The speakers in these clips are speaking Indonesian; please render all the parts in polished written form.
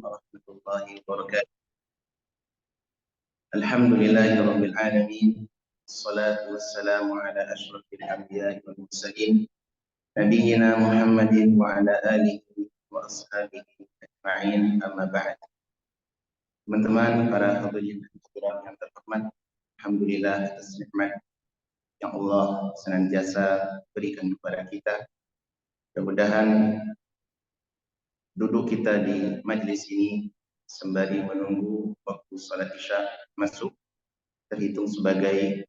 warahmatullahi wabarakatuh. Alhamdulillahirabbil alamin. Wassalatu wassalamu ala asyrafil anbiya'i wal mursalin nabiyyina Muhammadin wa ala alihi wa ashabihi ajma'in, amma ba'd. Teman-teman para hadirin dan hadirat yang terhormat, alhamdulillah atas nikmat yang Allah senantiasa berikan kepada kita. Mudah-mudahan duduk kita di majelis ini sembari menunggu waktu salat Isya masuk terhitung sebagai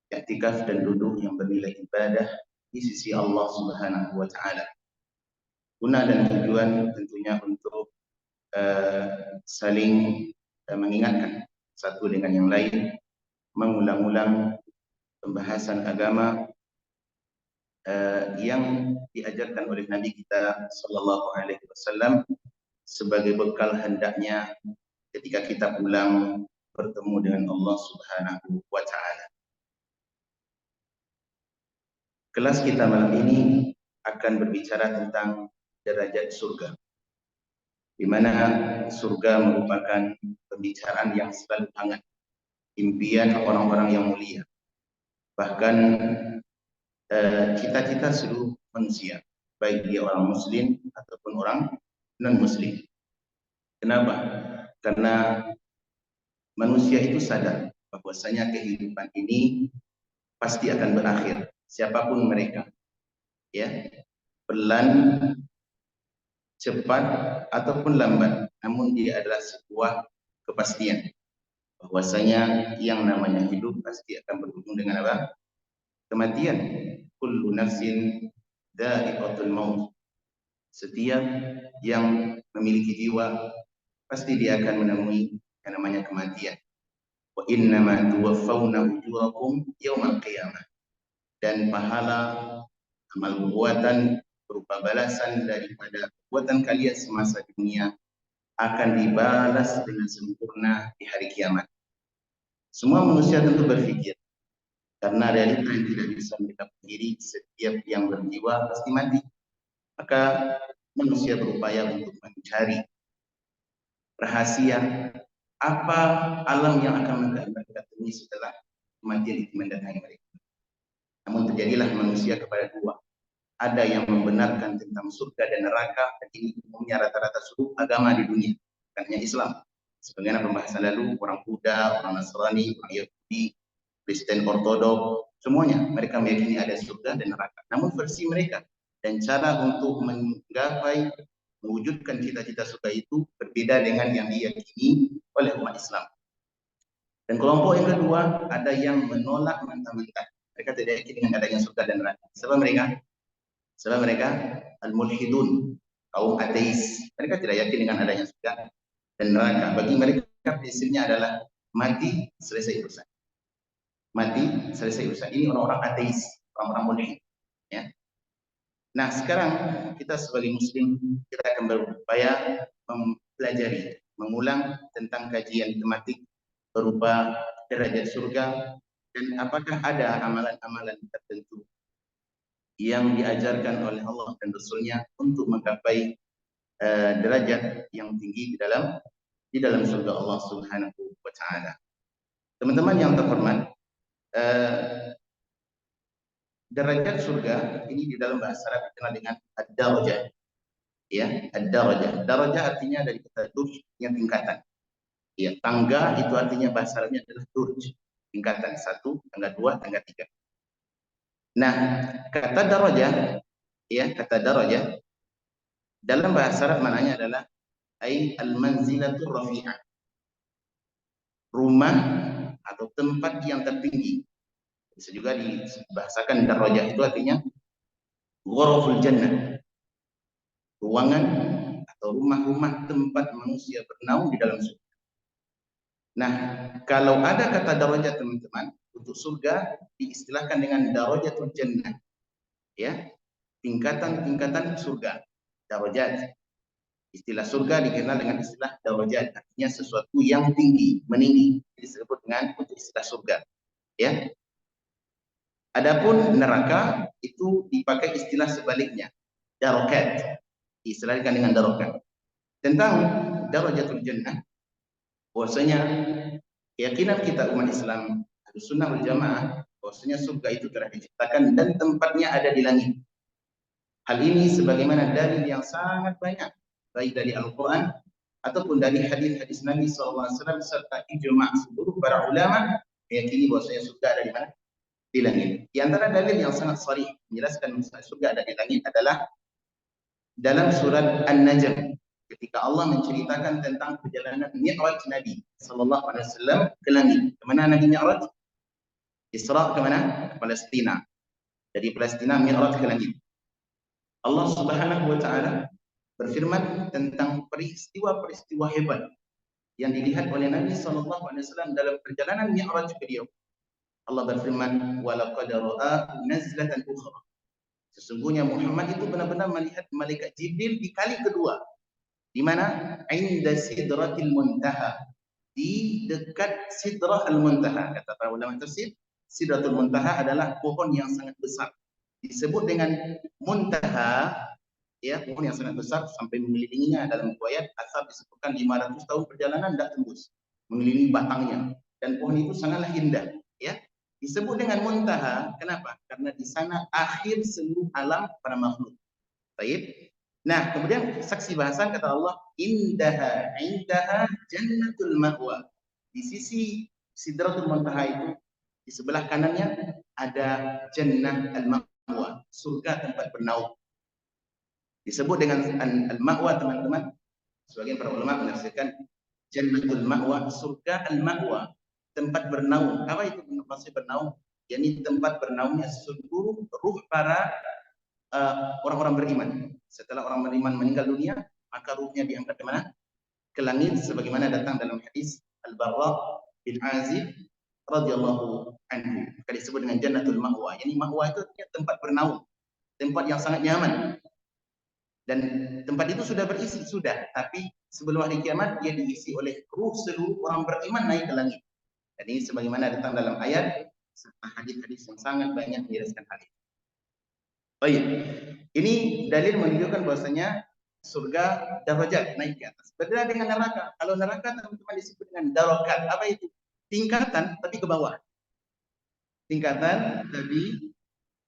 i'tikaf dan duduk yang bernilai ibadah di sisi Allah Subhanahu wa taala. Guna dan tujuan tentunya untuk saling mengingatkan satu dengan yang lain, mengulang-ulang pembahasan agama yang diajarkan oleh Nabi kita sallallahu alaihi wasallam sebagai bekal hendaknya ketika kita pulang bertemu dengan Allah Subhanahu wa taala. Kelas kita malam ini akan berbicara tentang derajat surga, di mana surga merupakan pembicaraan yang selalu hangat, impian orang-orang yang mulia, bahkan cita-cita seluruh manusia, baik dia orang muslim ataupun orang non-muslim. Kenapa? Karena manusia itu sadar bahwasanya kehidupan ini pasti akan berakhir, siapapun mereka, ya, pelan, cepat ataupun lambat, namun dia adalah sebuah kepastian bahwasanya yang namanya hidup pasti akan berujung dengan apa? Kematian. Kullu nafsin dha'iqatul maut. Setiap yang memiliki jiwa pasti dia akan menemui yang namanya kematian. Wa innama tuwaffawna ujurakum yaumal qiyamah. Dan pahala amal perbuatan berupa balasan daripada perbuatan kalian semasa dunia akan dibalas dengan sempurna di hari kiamat. Semua manusia tentu berpikir, karena realita yang tidak bisa mereka pungkiri, setiap yang berjiwa pasti mati. Maka manusia berupaya untuk mencari rahasia apa alam yang akan mereka temui setelah kematian itu mendatangi mereka. Namun terjadilah manusia kepada dua. Ada yang membenarkan tentang surga dan neraka, dan ini umumnya rata-rata seluruh agama di dunia, bukan hanya Islam. Sebagaimana pembahasan lalu, orang Buddha, orang Nasrani, orang Yahudi, Kristen Ortodok, semuanya mereka meyakini ada surga dan neraka. Namun versi mereka dan cara untuk menggapai mewujudkan cita-cita surga itu berbeda dengan yang diyakini oleh umat Islam. Dan kelompok yang kedua ada yang menolak mentah-mentah. Mereka tidak yakin dengan adanya surga dan neraka. Sebab mereka al-mulhidun, kaum ateis. Mereka tidak yakin dengan adanya surga dan neraka. Bagi mereka prinsipnya adalah mati selesai urusan. Mati selesai urusan. Ini orang-orang ateis, orang-orang mulhid, ya. Nah, sekarang kita sebagai muslim kita akan berupaya mempelajari, mengulang tentang kajian tematik berupa derajat surga dan apakah ada amalan-amalan tertentu yang diajarkan oleh Allah dan Rasulnya untuk menggapai derajat yang tinggi di dalam surga Allah Subhanahu wa taala. Teman-teman yang terhormat, derajat surga ini di dalam bahasa Arab dikenal dengan ad-darajah. Ya, ad-darajah. Darajah artinya dari kata durj, yang tingkatan. Ya, tangga itu artinya bahasa Arabnya adalah durj, tingkatan 1, tangga 2, tangga 3. Nah, kata darajah, ya, kata darajah dalam bahasa Arab maknanya adalah ai al-manzilatur rafi'ah. Rumah atau tempat yang tertinggi. Bisa juga dibahasakan darajah itu artinya ghuraful jannah. Ruangan atau rumah-rumah tempat manusia bernaung di dalam surga. Nah, kalau ada kata darajat teman-teman, untuk surga diistilahkan dengan darajatul jannah. Ya, tingkatan-tingkatan surga. Darajat. Istilah surga dikenal dengan istilah darajat, artinya sesuatu yang tinggi, meninggi, disebut dengan untuk istilah surga. Ya. Adapun neraka itu dipakai istilah sebaliknya, darokat. Diistilahkan dengan darokat. tentang darajatul jannah, bahwasanya keyakinan kita umat Islam Ahlussunnah wal Jamaah bahwasanya surga itu telah diciptakan dan tempatnya ada di langit. Hal ini sebagaimana dalil yang sangat banyak baik dari Al-Qur'an ataupun dari hadis-hadis Nabi SAW serta ijma' seluruh para ulama meyakini bahwasanya surga ada di mana? Di langit. Di antara dalil yang sangat sharih menjelaskan surga ada di langit adalah dalam surat An-Najm ketika Allah menceritakan tentang perjalanan Mi'raj Nabi sallallahu alaihi wasallam ke langit. Kemana Nabi Mi'raj? Isra ke mana? Ke Palestina. Dari Palestina Mi'raj ke langit. Allah Subhanahu wa taala berfirman tentang peristiwa-peristiwa hebat yang dilihat oleh Nabi sallallahu alaihi wasallam dalam perjalanan Mi'raj beliau. Allah berfirman, "Wa laqad ra'a nazlatan ukhra." Sesungguhnya Muhammad itu benar-benar melihat malaikat Jibril di kali kedua. Di mana? Inda Sidratil Muntaha. Di dekat Sidrah Al-Muntaha. Kata para ulama tafsir, Sidratul Muntaha adalah pohon yang sangat besar. Disebut dengan Muntaha, ya, pohon yang sangat besar sampai mengelilinginya dalam riwayat asal disebutkan 500 tahun perjalanan tidak tembus mengelilingi batangnya, dan pohon itu sangatlah indah, ya. Disebut dengan Muntaha, kenapa? Karena di sana akhir seluruh alam para makhluk. Baik. Nah, kemudian saksi bahasan kata Allah, indaha jannatul ma'wa. Di sisi Sidratul Muntaha itu, di sebelah kanannya ada Jannah al-Ma'wa, surga tempat bernaung. Disebut dengan al-Ma'wa, teman-teman. Sebagian para ulama menafsirkan Jannatul Ma'wa, surga al-Ma'wa, tempat bernaung. Apa itu maksud bernaung? Yakni tempat bernaungnya seluruh ruh para orang-orang beriman. Setelah orang beriman meninggal dunia, maka ruhnya diangkat ke mana? Ke langit, sebagaimana datang dalam hadis Al-Barra bin Azib radhiyallahu anhu. Maka disebut dengan Jannatul Ma'wa. Yani Ma'wa itu tempat bernaung, tempat yang sangat nyaman. Dan tempat itu sudah berisi, tapi sebelum hari kiamat dia diisi oleh ruh seluruh orang beriman naik ke langit. Dan ini sebagaimana datang dalam ayat serta hadis-hadis yang sangat banyak menjelaskan hal ini. Baik, ini dalil menunjukkan bahwasanya surga darajat naik ke atas. Berbeda dengan neraka. Kalau neraka teman-teman disebut dengan darokat. Apa itu? Tingkatan tapi ke bawah. Tingkatan tapi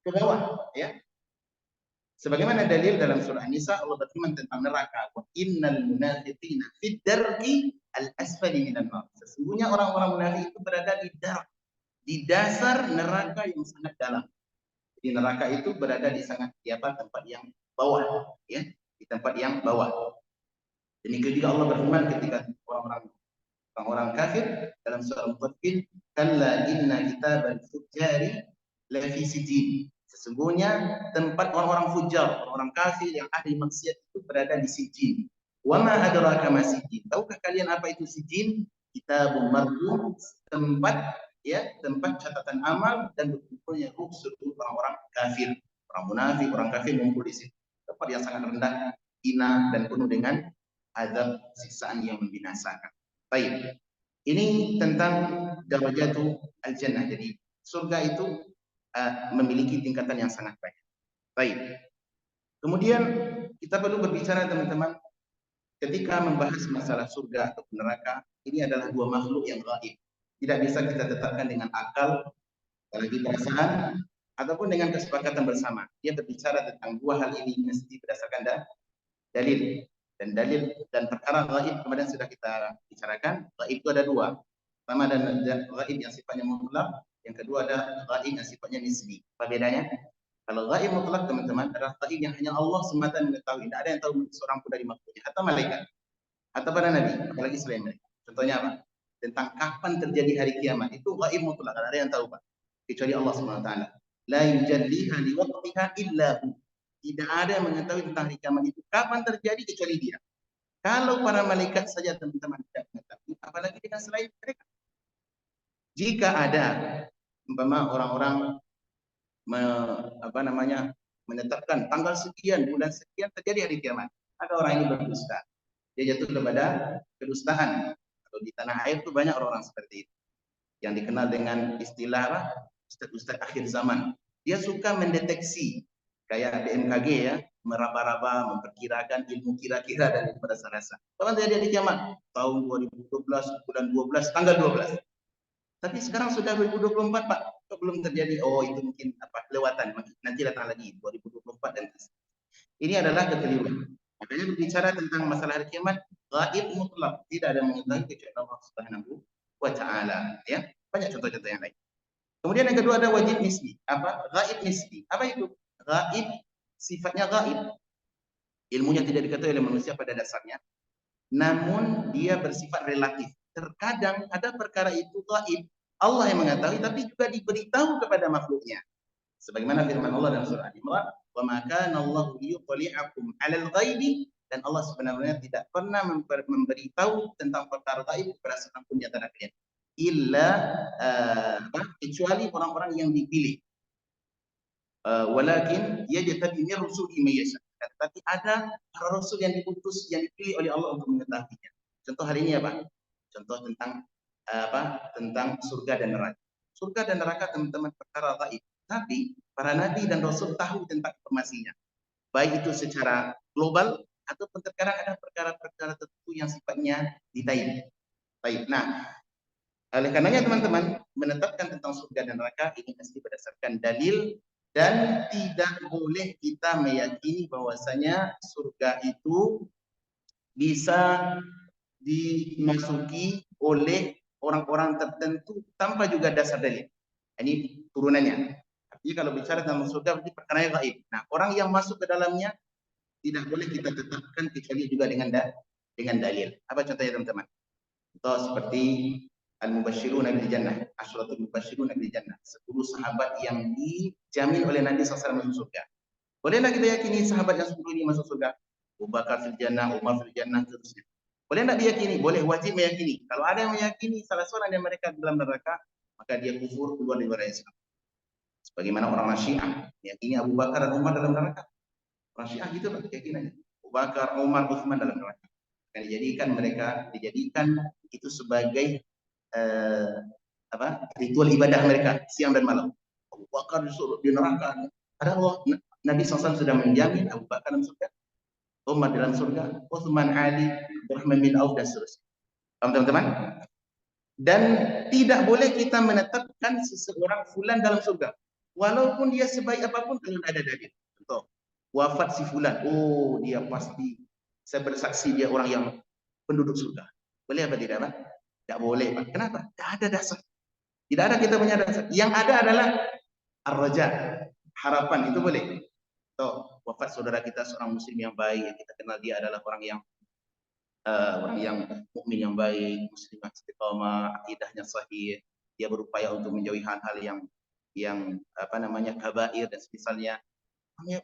ke bawah, ya. Sebagaimana dalil dalam surah An-Nisa, Allah berfirman tentang neraka, wa innal munafiqina fid darki al-asfali minan nar. Sesungguhnya orang-orang munafik itu berada di dasar neraka yang sangat dalam. Di neraka itu berada di sangat tempat yang bawah, ya, di tempat yang bawah. Demikian juga Allah berfirman ketika orang-orang kafir dalam surah Al-Mutaffifin, kalla inna kitabal fujjari la fi sijin. Sesungguhnya tempat orang-orang fujar, orang-orang kafir yang ahli maksiat itu berada di sijin. Wa ma adraka ma sijin. Tahukah kalian apa itu sijin? Kitabun marqum, tempat catatan amal dan berkumpulnya ruh seluruh orang-orang kafir, orang munafik, orang kafir mengumpul di situ. Tempat yang sangat rendah, hina dan penuh dengan azab siksaan yang membinasakan. Baik. Ini tentang darajatul al-jannah. Jadi surga itu memiliki tingkatan yang sangat banyak. Baik. Kemudian kita perlu berbicara, teman-teman, ketika membahas masalah surga atau neraka, ini adalah dua makhluk yang gaib. Tidak bisa kita tetapkan dengan akal, apalagi perasaan, ataupun dengan kesepakatan bersama. Dia berbicara tentang dua hal ini mesti berdasarkan dalil. Dan dalil dan perkara gaib kemudian sudah kita bicarakan. Gaib itu ada dua. Pertama ada gaib yang sifatnya mutlak, yang kedua ada gaib yang sifatnya nisbi. Apa bedanya? Kalau gaib mutlak, teman-teman, adalah gaib yang hanya Allah semata mengetahui. Tidak ada yang tahu seorang pun dari makhluknya, atau malaikat, atau para nabi, apalagi selain mereka. Contohnya apa? Tentang kapan terjadi hari kiamat, itu gaib mutlak, tidak ada yang tahu, Pak, kecuali Allah SWT. La yujalliha liwaqtiha illa hu. Tidak ada yang mengetahui tentang hari kiamat itu kapan terjadi kecuali dia. Kalau para malaikat saja, teman-teman, tidak mengetahui, apalagi dengan selain mereka. Jika ada umpama orang-orang menetapkan tanggal sekian, bulan sekian terjadi hari kiamat, maka orang ini berdusta. Dia jatuh kepada kedustaan. Kalau di tanah air itu banyak orang-orang seperti itu, yang dikenal dengan istilah ustaz-ustaz akhir zaman. Dia suka mendeteksi kayak BMKG ya, meraba-raba, memperkirakan ilmu kira-kira dan ilmu rasa-rasa. Kapan terjadi kiamat? Tahun 2012, bulan 12, tanggal 12. Tapi sekarang sudah 2024, Pak. Kok belum terjadi? Oh, itu mungkin apa kelewatan. Nanti datang lagi 2024 dan ini adalah kekeliruan. Makanya berbicara tentang masalah hari kiamat, gaib mutlak, tidak ada mengetahui kecuali Allah Subhanahu wa taala, ya. Banyak contoh-contoh yang lain. Kemudian yang kedua ada wajib nisbi. Apa? Gaib nisbi. Apa itu? Gaib sifatnya gaib. Ilmunya tidak diketahui oleh manusia pada dasarnya, namun dia bersifat relatif. Terkadang ada perkara itu gaib, Allah yang mengetahui, tapi juga diberitahu kepada makhluknya. Sebagaimana firman Allah dalam surah Al-Imran, "Wa ma kana Allahu liyuqli'akum 'alal ghaibi," dan Allah sebenarnya tidak pernah memberitahu tentang perkara gaib kepada seorang pun di antara kalian, illa kecuali orang-orang yang dipilih. Walakin yajtabi min rusulihi may yasha. Tapi ada para rasul yang diutus, yang dipilih oleh Allah untuk mengetahuinya. Contoh hari ini apa? Contoh tentang tentang surga dan neraka. Surga dan neraka teman-teman perkara gaib. Tapi para nabi dan rasul tahu tentang informasinya. Baik itu secara global ataupun terkadang ada perkara-perkara tertentu yang sifatnya detail. Baik. Nah, oleh karenanya teman-teman menetapkan tentang surga dan neraka ini mesti berdasarkan dalil, dan tidak boleh kita meyakini bahwasanya surga itu bisa dimasuki oleh orang-orang tertentu tanpa juga dasar dalil. Ini turunannya. Artinya kalau bicara tentang surga berarti perkara yang gaib. Nah, orang yang masuk ke dalamnya tidak boleh kita tetapkan kecuali juga dengan dalil. Apa contohnya teman-teman? Contoh seperti Al-Mubashshiruna bil Jannah, Asyratul Mubashshiruna bil Jannah, 10 sahabat yang dijamin oleh Nabi SAW masuk surga. Bolehlah kita yakini sahabat yang 10 ini masuk surga? Abu Bakar fil Jannah, Umar fil Jannah, terusnya. Boleh tidak diyakini? Boleh, wajib meyakini. Kalau ada yang meyakini salah seorang dari mereka dalam neraka, maka dia kufur, keluar dari Islam. Sebagaimana orang Syiah meyakini Abu Bakar dan Umar dalam neraka. Orang Syiah gitu lah keyakinannya. Abu Bakar, Umar, Utsman dalam neraka. Akan dijadikan itu sebagai ritual ibadah mereka siang dan malam. Abu Bakar disuruh di neraka. Padahal Nabi SAW sudah menjamin Abu Bakar dalam surga, Umar dalam surga, Utsman, Ali, Rahman bin Auf dan seterusnya. Paham teman-teman? Dan tidak boleh kita menetapkan seseorang fulan dalam surga, walaupun dia sebaik apapun kalau ada dalil. Contoh, wafat si fulan, oh dia pasti, saya bersaksi dia orang yang penduduk surga. Boleh apa tidak, Pak? Tidak boleh, Pak. Kenapa? Tidak ada dasar. Tidak ada kita punya dasar. Yang ada adalah ar-raja, harapan. Itu boleh. Toh, wafat saudara kita seorang muslim yang baik, kita kenal dia adalah orang yang mukmin yang baik, muslim yang istiqamah, akidahnya sahih, dia berupaya untuk menjauhi hal-hal yang kabair dan semisalnya.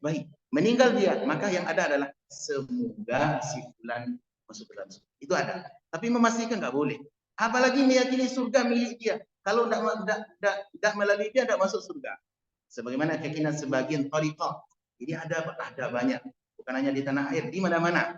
Baik, meninggal dia, maka yang ada adalah semoga si fulan masuk dalam surga. Itu ada. Tapi memastikan nggak boleh. Apalagi meyakini surga milik dia. Kalau tidak melalui dia tidak masuk surga. Sebagaimana keyakinan sebagian thariqah. Ini ada banyak. Bukan hanya di tanah air, di mana-mana.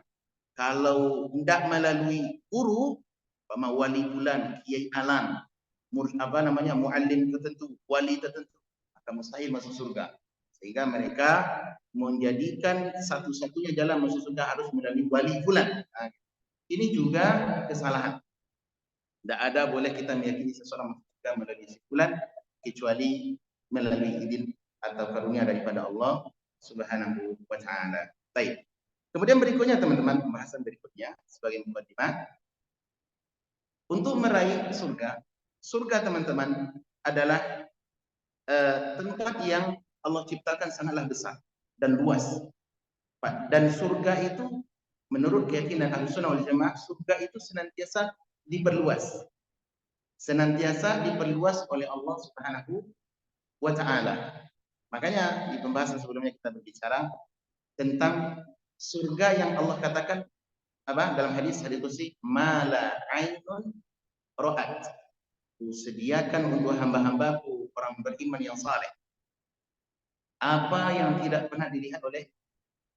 Kalau tidak melalui guru, wali fulan, kiai alam, muallim tertentu, wali tertentu, maka mustahil masuk surga. Sehingga mereka menjadikan satu-satunya jalan masuk surga harus melalui wali fulan. Nah, ini juga kesalahan. Tidak ada boleh kita meyakini seseorang masuk surga melalui si fulan kecuali melalui izin atau karunia daripada Allah Subhanahu wa taala. Baik. Kemudian berikutnya teman-teman, pembahasan berikutnya sebagai mukadimah untuk meraih surga. Surga teman-teman adalah tempat yang Allah ciptakan sangatlah besar dan luas. Dan surga itu menurut keyakinan Ahlussunnah wal Jamaah, surga itu senantiasa diperluas. Senantiasa diperluas oleh Allah Subhanahu wa taala. Makanya di pembahasan sebelumnya kita berbicara tentang surga yang Allah katakan dalam hadis qudsi, mala ainun ra'at. Sediakan untuk hamba-hambaku orang beriman yang saleh apa yang tidak pernah dilihat oleh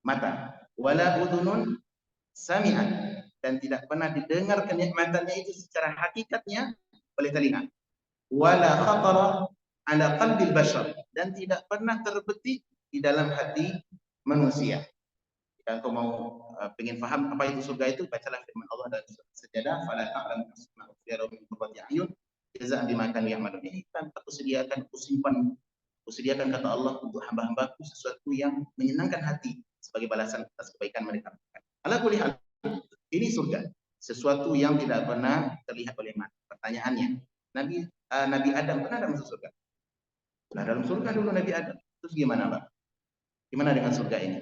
mata, wala udhunun sami'at, dan tidak pernah didengar kenikmatannya itu secara hakikatnya oleh telinga, wala khatara ala qalbil bashar, dan tidak pernah terbetik di dalam hati manusia. Jika engkau mau ingin paham apa itu surga itu, bacalah firman Allah dalam surat Sajadah, fala ta'lamu nafsun ma ukhfiya lahum min qurrati a'yun jazaa'an bima kanu ya'malun. Ini kan aku sediakan, aku sediakan kata Allah untuk hamba-hambaku sesuatu yang menyenangkan hati sebagai balasan atas kebaikan mereka. Ala kulli hal, ini surga, sesuatu yang tidak pernah terlihat oleh mata. Pertanyaannya, Nabi Adam pernah ada masuk surga? Nah, dalam surga dulu Nabi Adam. Terus gimana, Pak? Gimana dengan surga ini?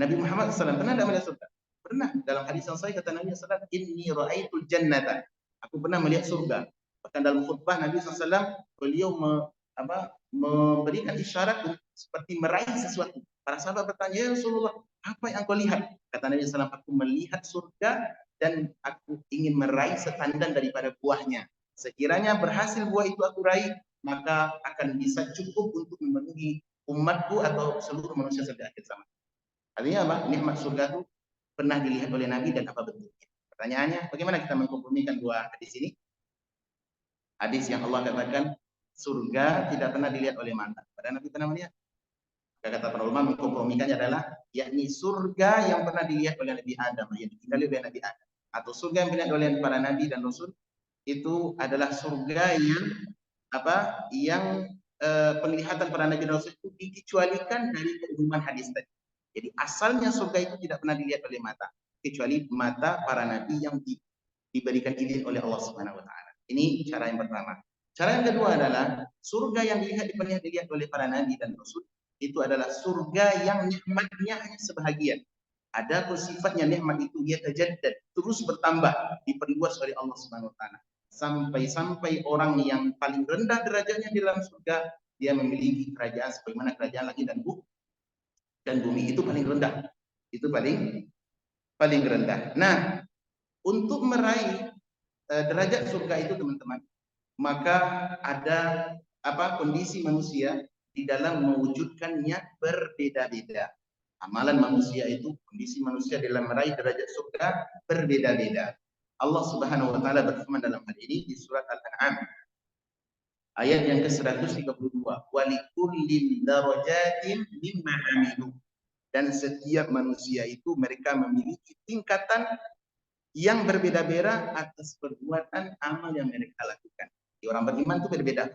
Nabi Muhammad SAW pernah ada melihat surga? Pernah. Dalam hadis yang sahih kata Nabi SAW, inni ra'aitul jannata. Aku pernah melihat surga. Bahkan dalam khutbah Nabi SAW, beliau memberikan isyarat seperti meraih sesuatu. Para sahabat bertanya, ya Rasulullah, apa yang kau lihat? Kata Nabi SAW, aku melihat surga dan aku ingin meraih setandan daripada buahnya. Sekiranya berhasil buah itu aku raih, maka akan bisa cukup untuk memenuhi umatku atau seluruh manusia sampai akhir zaman. Artinya apa? Nikmat surga itu pernah dilihat oleh Nabi dan apa bentuknya? Pertanyaannya, bagaimana kita mengkompromikan dua hadis ini? Hadis yang Allah katakan surga tidak pernah dilihat oleh mata, padahal Nabi pernah melihat. Kata para ulama mengkompromikannya adalah yakni surga yang pernah dilihat oleh Nabi Adam, yang ditinggali oleh Nabi Adam, atau surga yang dilihat oleh para nabi dan rasul itu adalah surga yang penglihatan para nabi dan rasul itu dikecualikan dari keumuman hadis tadi. Jadi asalnya surga itu tidak pernah dilihat oleh mata, kecuali mata para nabi yang diberikan izin oleh Allah Subhanahu wa taala. Ini cara yang pertama. Cara yang kedua adalah surga yang pernah dilihat oleh para nabi dan rasul itu adalah surga yang nikmatnya hanya sebahagian. Ada sifatnya nikmat itu dia tajaddad, terus bertambah, diperluas oleh Allah Subhanahu wa taala. Sampai orang yang paling rendah derajatnya di dalam surga, dia memiliki kerajaan sebagaimana kerajaan langit dan bumi, itu paling rendah. Itu paling rendah. Nah, untuk meraih derajat surga itu teman-teman, maka ada kondisi manusia di dalam mewujudkannya berbeda-beda. Amalan manusia itu, kondisi manusia dalam meraih derajat surga berbeda-beda. Allah Subhanahu wa taala berfirman dalam hal ini di surat Al-An'am ayat yang ke-132, wa likullin darajatin mimma 'amilu. Dan setiap manusia itu mereka memiliki tingkatan yang berbeda-beda atas perbuatan amal yang mereka lakukan. Di orang beriman itu berbeda.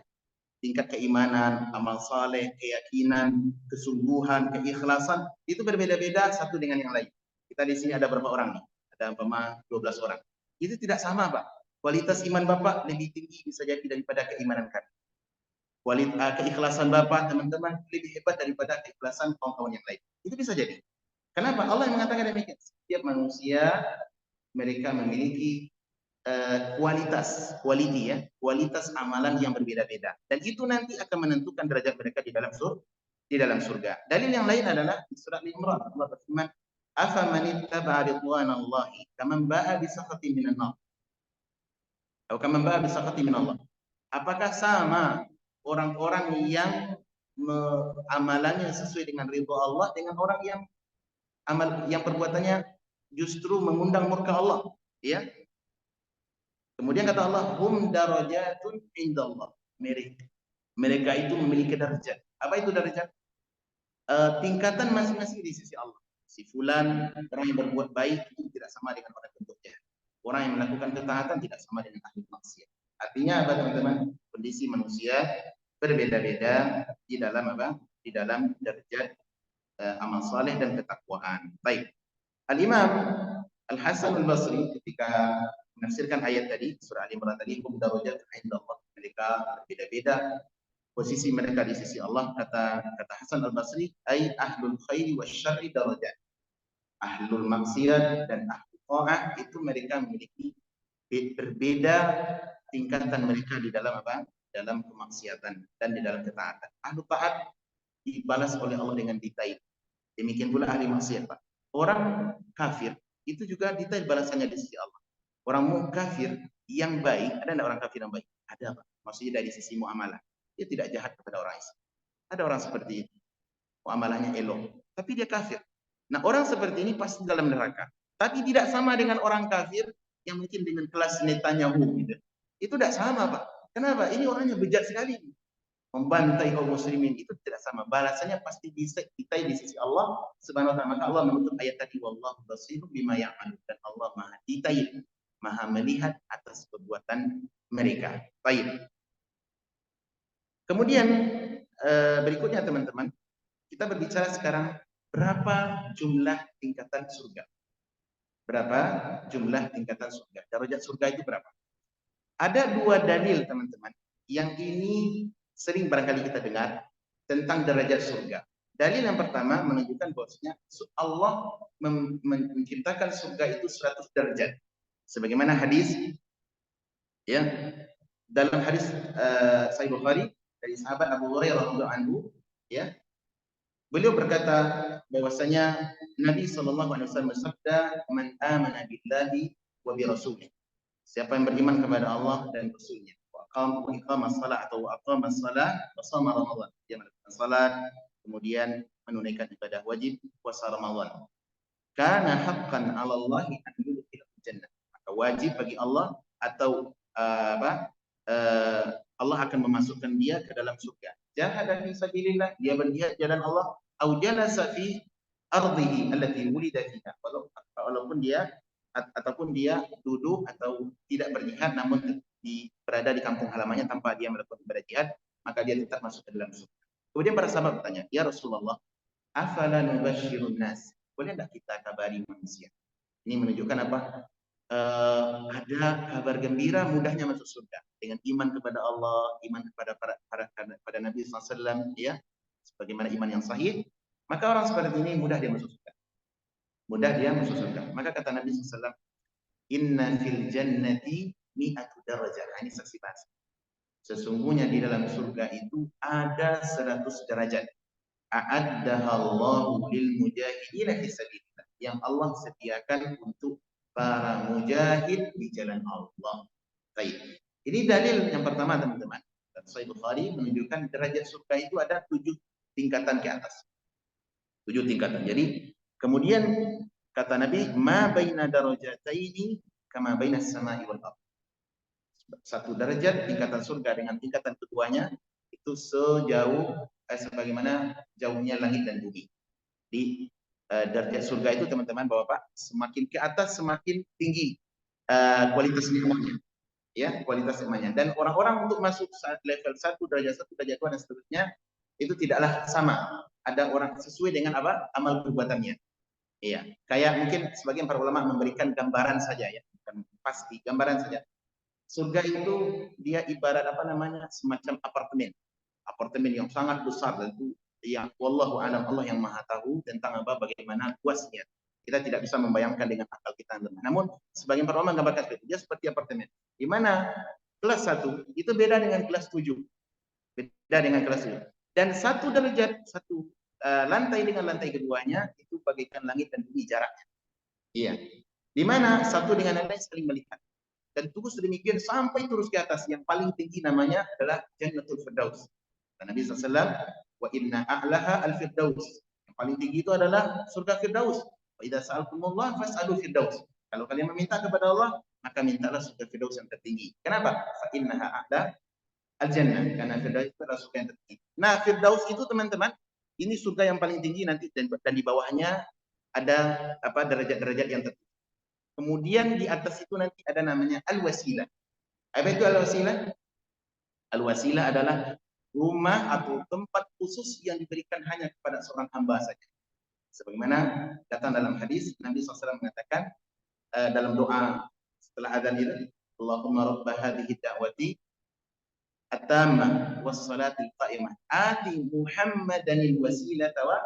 Tingkat keimanan, amal saleh, keyakinan, kesungguhan, keikhlasan itu berbeda-beda satu dengan yang lain. Kita di sini ada berapa orang nih? Ada 12 orang. Itu tidak sama, Pak. Kualitas iman Bapak lebih tinggi bisa jadi daripada keimanan kami. Kualitas keikhlasan Bapak, teman-teman, lebih hebat daripada keikhlasan kawan-kawan yang lain. Itu bisa jadi. Kenapa? Allah yang mengatakan demikian. Setiap manusia mereka memiliki kualitas amalan yang berbeda-beda, dan itu nanti akan menentukan derajat mereka di dalam surga. Dalil yang lain adalah di surat Al-Imran, Allah berfirman, "Afaman ittaba'a ridwanallahi kaman ba'a bi sakhatin minan nar." Atau kaman ba'a bi sakhatin minallah. Apakah sama orang-orang yang amalannya sesuai dengan ridha Allah dengan orang yang perbuatannya justru mengundang murka Allah, ya? Kemudian kata Allah, hum darajatun indallah. Mereka itu memiliki derajat. Apa itu derajat? Tingkatan masing-masing di sisi Allah. Si fulan, orang yang berbuat baik itu tidak sama dengan orang yang berbuat jahat. Orang yang melakukan ketaatan tidak sama dengan ahli maksiat. Artinya apa, teman-teman? Kondisi manusia berbeda-beda di dalam derajat amal saleh dan ketakwaan. Baik. Al-Imam Al-Hasan Al-Basri ketika menafsirkan ayat tadi, surah Al-Imran tadi, hum darajatun indallah, mereka berbeda-beda posisi mereka di sisi Allah. Kata Hasan Al-Basri, ai ahlul khairi wasyarri darajat. Ahlul maksiat dan ahlul ta'ah itu mereka memiliki berbeda tingkatan mereka di dalam dalam kemaksiatan dan di dalam ketaatan. Ahlul ta'at dibalas oleh Allah dengan detail. Demikian pula ahli maksiat, Pak. Orang kafir itu juga detail balasannya di sisi Allah. Orang kafir yang baik, ada enggak orang kafir yang baik? Ada, Pak. Maksudnya dari sisi muamalah. Dia tidak jahat kepada orang Islam. Ada orang seperti itu. Muamalahnya elok, tapi dia kafir. Nah, orang seperti ini pasti dalam neraka. Tapi tidak sama dengan orang kafir yang mungkin dengan kelas Netanyahu gitu. Itu tidak sama, Pak. Kenapa? Ini orangnya bejat sekali. membantai kaum muslimin itu tidak sama. Balasannya pasti bisa kita di sisi Allah Subhanahu wa taala. Maka Allah menutup ayat tadi, wallahu basirun bima ya'malun, dan Allah Maha detail, Maha melihat atas perbuatan mereka. Baik. Kemudian berikutnya teman-teman, kita berbicara sekarang berapa jumlah tingkatan surga. Berapa jumlah tingkatan surga? Derajat surga itu berapa? Ada dua dalil teman-teman yang ini sering barangkali kita dengar tentang derajat surga. Dalil yang pertama menunjukkan bahwasanya Allah menciptakan surga itu 100 derajat. Sebagaimana hadis ya, dalam hadis Sahih Bukhari dari sahabat Abu Hurairah radhiyallahu anhu, ya. Beliau berkata bahwasanya Nabi sallallahu alaihi wasallam bersabda, "Man amana billahi wa bi rasulih." Siapa yang beriman kepada Allah dan Rasulnya, wa aqama shalah atau aqama shalah wa shoma Ramadan, dia melakukan salat, kemudian menunaikan ibadah wajib, puasa Ramadan. Kana haqqan 'ala Allah an yudkhilal jannah. Maka wajib bagi Allah atau Allah akan memasukkan dia ke dalam surga. Jahada fi sabilillah, dia berjihad jalan Allah, au jalasa fi ardhihi allati wulida fiha. Walaupun dia ataupun dia duduk atau tidak berjihad namun berada di kampung halamannya tanpa dia melakukan ibadah jihad, maka dia tetap masuk ke dalam surga. Kemudian para sahabat bertanya, "Ya Rasulullah, afala nubashshirun nas?" Boleh tidak kita kabari manusia? Ini menunjukkan apa? Ada kabar gembira mudahnya masuk surga dengan iman kepada Allah, iman kepada pada Nabi SAW, ya, sebagaimana iman yang sahih. Maka orang seperti ini mudah dia masuk surga. Mudah dia masuk surga. Maka kata Nabi SAW, "Inna fil jannati mi'atu darajah." Ini saksi bahasa. Sesungguhnya di dalam surga itu ada 100 derajat. A'addahallahu lil mujahidina fi sabilillah. Yang Allah sediakan untuk para mujahid di jalan Allah. Baik. Ini dalil yang pertama teman-teman. Sahih Bukhari menunjukkan derajat surga itu ada 7 tingkatan ke atas. 7 tingkatan. Jadi kemudian kata Nabi, ma baina darajataini kama baina samai wal ardh. 1 derajat tingkatan surga dengan tingkatan keduanya itu sejauh sebagaimana jauhnya langit dan bumi. Di derajat surga itu teman-teman Bapak, semakin ke atas semakin tinggi kualitas nikmatnya, ya, kualitas nikmatnya. Dan orang-orang untuk masuk level 1, derajat 1, derajat 2 dan seterusnya itu tidaklah sama. Ada orang sesuai dengan apa amal perbuatannya. Iya, kayak mungkin sebagian para ulama memberikan gambaran saja, ya, bukan pasti, gambaran saja. Surga itu dia ibarat apa namanya, semacam apartemen. Apartemen yang sangat besar, dan itu yang wallahu a'lam, Allah yang maha tahu tentang apa bagaimana luasnya. Kita tidak bisa membayangkan dengan akal kita. Namun sebagian para ulama menggambarkan seperti itu, dia seperti apartemen. Di mana kelas 1 itu beda dengan kelas 7. Beda dengan kelas 7. Dan 1 derajat, 1 lantai dengan lantai keduanya itu bagaikan langit dan bumi jaraknya. Iya. Di mana satu dengan yang lain saling melihat. Dan terus demikian sampai terus ke atas, yang paling tinggi namanya adalah Jannatul Firdaus. Dan Nabi SAW, wa inna a'laha al-firdaus. Yang paling tinggi itu adalah surga Firdaus. Wa idza sa'altumullah fas'alu Firdaus. Kalau kalian meminta kepada Allah, maka mintalah surga Firdaus yang tertinggi. Kenapa? Fa innaha a'la al-jannah. Karena Firdaus itu adalah surga yang tertinggi. Nah, Firdaus itu teman-teman, ini surga yang paling tinggi nanti, dan di bawahnya ada apa derajat-derajat yang tertinggi. Kemudian di atas itu nanti ada namanya al-wasilah. Apa itu al-wasilah? Al-wasilah adalah rumah atau tempat khusus yang diberikan hanya kepada seorang hamba saja. Sebagaimana datang dalam hadis, Nabi SAW mengatakan dalam doa setelah adzan itu, Allahumma rabb hadhihi da'wati at-tammah was salatil qa'imah ati Muhammadanil wasilata wa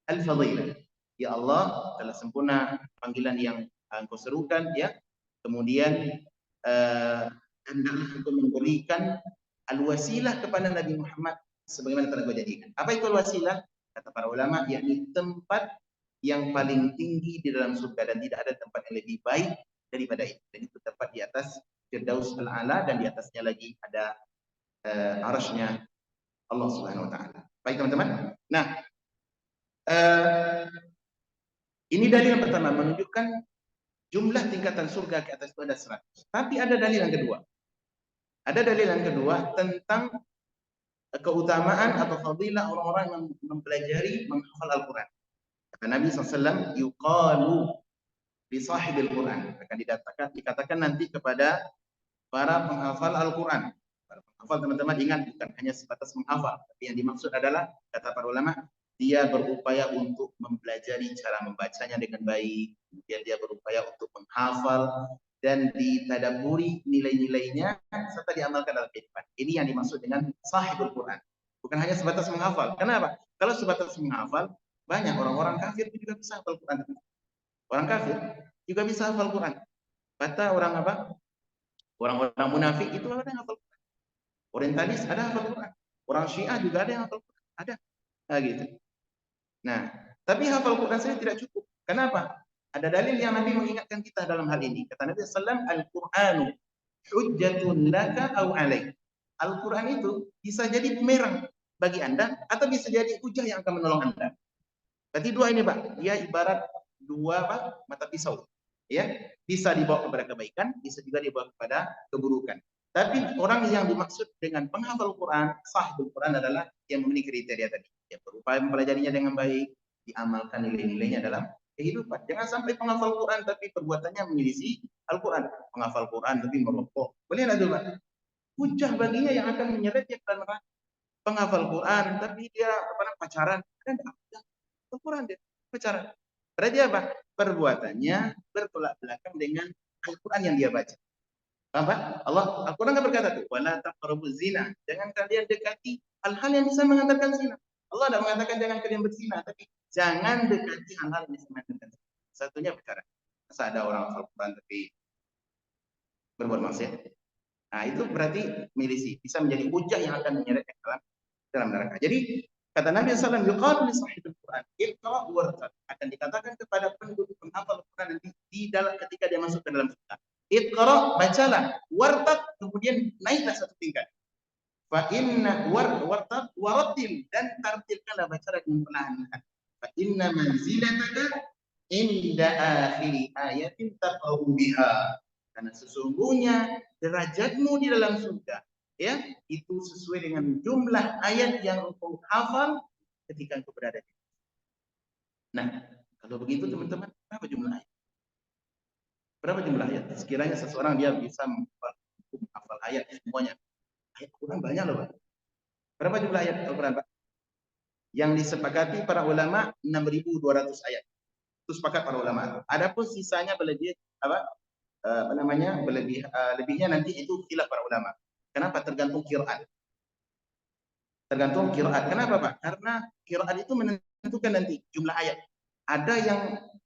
al-fadilah. Ya Allah, telah sempurna panggilan yang Engkau serukan, ya. Kemudian hendaklah Engkau memberikan al-wasilah kepada Nabi Muhammad sebagaimana telah Engkau janjikan. Apa itu al-wasilah? Kata para ulama, yakni tempat yang paling tinggi di dalam surga, dan tidak ada tempat yang lebih baik daripada itu. Dan itu tempat di atas Firdaus al-A'la, dan di atasnya lagi ada arasy-Nya Allah Subhanahu wa taala. Baik teman-teman. Nah, ini dalil yang pertama menunjukkan jumlah tingkatan surga ke atas itu ada 100. Tapi ada dalil yang kedua. Ada dalil yang kedua tentang keutamaan atau fadilah orang-orang yang mempelajari menghafal Al-Quran. Kata Nabi SAW, yuqalu li sahibil Quran, akan dikatakan nanti kepada para penghafal Al-Quran. Para penghafal, teman-teman ingat, bukan hanya sebatas menghafal, tapi yang dimaksud adalah, kata para ulama, dia berupaya untuk mempelajari cara membacanya dengan baik, kemudian dia berupaya untuk menghafal dan ditadaburi nilai-nilainya serta diamalkan dalam kehidupan. Ini yang dimaksud dengan sahibul Quran. Bukan hanya sebatas menghafal. Kenapa? Kalau sebatas menghafal, banyak orang-orang kafir juga bisa hafal Quran. Orang kafir juga bisa hafal Quran. Kata orang apa? Orang-orang munafik itu ada yang hafal Quran. Orientalis ada hafal Quran. Orang Syiah juga ada yang hafal Quran. Ada. Nah, gitu. Nah, tapi hafal Quran saja tidak cukup. Kenapa? Ada dalil yang Nabi mengingatkan kita dalam hal ini. Kata Nabi SAW, Al-Qur'anu hujjatun laka au alaik. Al-Quran itu bisa jadi pemerang bagi Anda atau bisa jadi hujah yang akan menolong Anda. Berarti dua ini, Pak. Dia ibarat dua mata pisau. Ya, bisa dibawa kepada kebaikan, bisa juga dibawa kepada keburukan. Tapi orang yang dimaksud dengan penghafal Quran, sahibul Quran adalah yang memenuhi kriteria tadi. Yang berupaya mempelajarinya dengan baik, diamalkan nilai-nilainya dalam kehidupan. Jangan sampai penghafal Quran tapi perbuatannya menyelisih Al-Quran. Penghafal Quran tapi merokok. Boleh nggak coba? Hujah baginya yang akan menyeret dia ke neraka. Penghafal Quran tapi dia pacaran. Dan Al-Quran dia pacaran. Berarti apa? Perbuatannya bertolak belakang dengan Al-Quran yang dia baca. Apa? Al-Quran kan berkata tuh, wala taqrabuz zina. Jangan kalian dekati hal-hal yang bisa mengantarkan zina. Allah tidak mengatakan jangan kalian berzina, tapi jangan dekati hal-hal yang bisa mengantarkan zina. Satunya bicara. Masa ada orang Al-Quran tapi berbuat maksiat. Nah, itu berarti milisi, bisa menjadi hujah yang akan menyeret ke dalam neraka. Jadi kata Nabi SAW, yuqalu li sahibul Quran, iqra wartaq, akan dikatakan kepada penduduk penghafal Quran nanti di dalam ketika dia masuk ke dalam surga. Iqra, bacalah, wartaq, kemudian naiklah satu tingkat. Fa inna wartaq warattil, dan tartilkanlah bacalah dengan perlahan-lahan. Fa inna manzilataka inda akhiri ayatin taqau biha. Karena sesungguhnya derajatmu di dalam surga, ya, itu sesuai dengan jumlah ayat yang engkau hafal ketika engkau berada di. Nah, kalau begitu teman-teman, berapa jumlah ayat? Berapa jumlah ayat? Sekiranya seseorang dia bisa menghafal ayat semuanya. Ayat Quran banyak loh, Pak. Berapa jumlah ayat Al-Quran, Pak? Yang disepakati para ulama 6.200 ayat. Itu sepakat para ulama. Adapun sisanya lebihnya nanti itu khilaf para ulama. Kenapa? Tergantung qiraat. Tergantung qiraat. Kenapa, Pak? Karena qiraat itu menentukan nanti jumlah ayat. Ada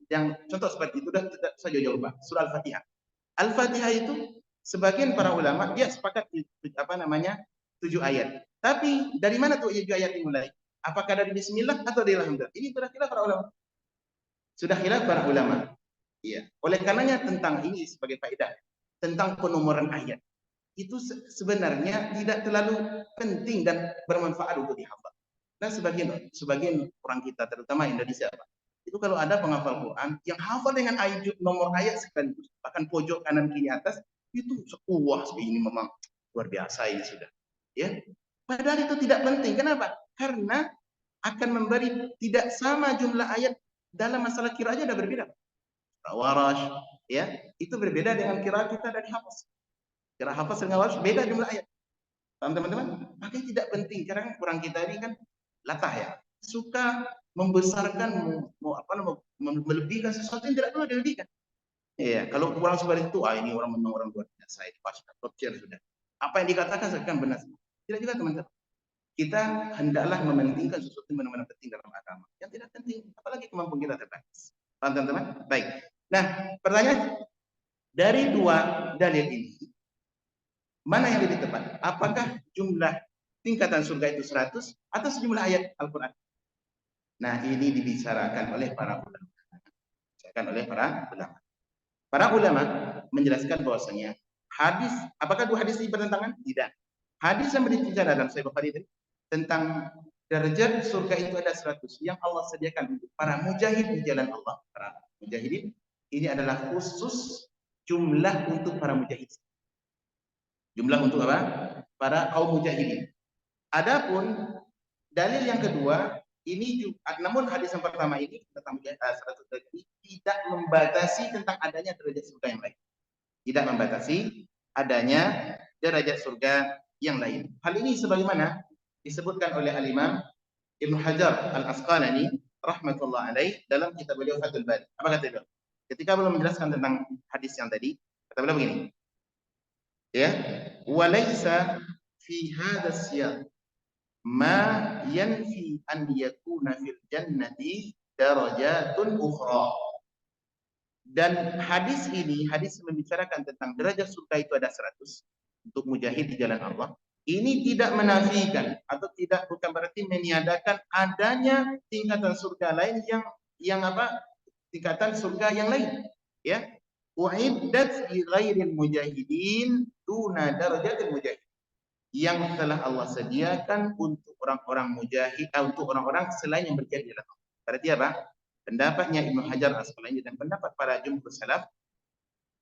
yang contoh seperti itu, sudah saya jauh, Pak. Surah Al-Fatihah. Al-Fatihah itu sebagian para ulama dia sepakat 7 ayat. Tapi dari mana tuh 7 ayat dimulai? Apakah dari bismillah atau dari alhamdulillah? Ini sudah khilaf para ulama. Sudah khilaf para ulama. Iya. Oleh karenanya tentang ini sebagai faedah, tentang penomoran ayat. Itu sebenarnya tidak terlalu penting dan bermanfaat untuk dihafal. Dan sebagian orang kita, terutama Indonesia, Pak, itu kalau ada penghafal Quran yang hafal dengan nomor ayat sekaligus, bahkan pojok kanan kiri atas, itu wah, ini memang luar biasa ini sudah. Ya, padahal itu tidak penting. Kenapa? Karena akan memberi tidak sama jumlah ayat dalam masalah kira aja sudah berbeda. Warash, ya, itu berbeda dengan kira kita dari hafaz. Kira hafaz dengan warash beda jumlah ayat. Paham teman-teman? Makanya tidak penting. Karena orang kita ini kan latah ya, suka membesarkan, melebihkan sesuatu yang tidak perlu dilebihkan. Iya, kalau orang seperti itu, ini orang luar biasa, itu pasti tafsir sudah. Apa yang dikatakan seakan benar. Tidak juga teman-teman. Kita hendaklah mementingkan sesuatu yang benar-benar penting dalam agama. Yang tidak penting, apalagi kemampuan kita terbatas. Paham teman-teman? Baik. Nah, pertanyaan dari dua dalil ini, mana yang lebih tepat? Apakah jumlah tingkatan surga itu 100 atau sejumlah ayat Al-Quran? Nah, ini dibicarakan oleh para ulama. Para ulama menjelaskan bahwasanya hadis, apakah dua hadis ini bertentangan? Tidak. Hadis yang berbicara dalam Sahih Bukhari tentang derajat surga itu ada 100 yang Allah sediakan untuk para mujahid di jalan Allah. Para mujahidin ini adalah khusus jumlah untuk para mujahid. Jumlah untuk apa? Para kaum mujahidin. Adapun dalil yang kedua ini juga, namun hadis yang pertama ini tentang 100 derajat ini tidak membatasi tentang adanya derajat surga yang lain. Tidak membatasi adanya derajat surga yang lain. Hal ini sebagaimana disebutkan oleh Al-Imam Ibnu Hajar Al-Asqalani rahmatullah alaih dalam kitab beliau Fathul Bari. Apa kata beliau? Ketika belum menjelaskan tentang hadis yang tadi, kata beliau begini. Ya, walaysa fi hadha siyaq ma yanfi an yakuna fil jannati darajatun ukhra. Dan hadis ini, hadis membicarakan tentang derajat surga itu ada 100 untuk mujahid di jalan Allah. Ini tidak menafikan atau tidak, bukan berarti meniadakan adanya tingkatan surga lain yang apa? Tingkatan surga yang lain, ya. Uiddat li ghairil mujahidin duna darajatil mujahid. Yang telah Allah sediakan untuk orang-orang mujahid, untuk orang-orang selain yang berjihad di jalan Allah. Berarti apa? Pendapatnya Ibnu Hajar Al-Asqalani dan pendapat para jumhur salaf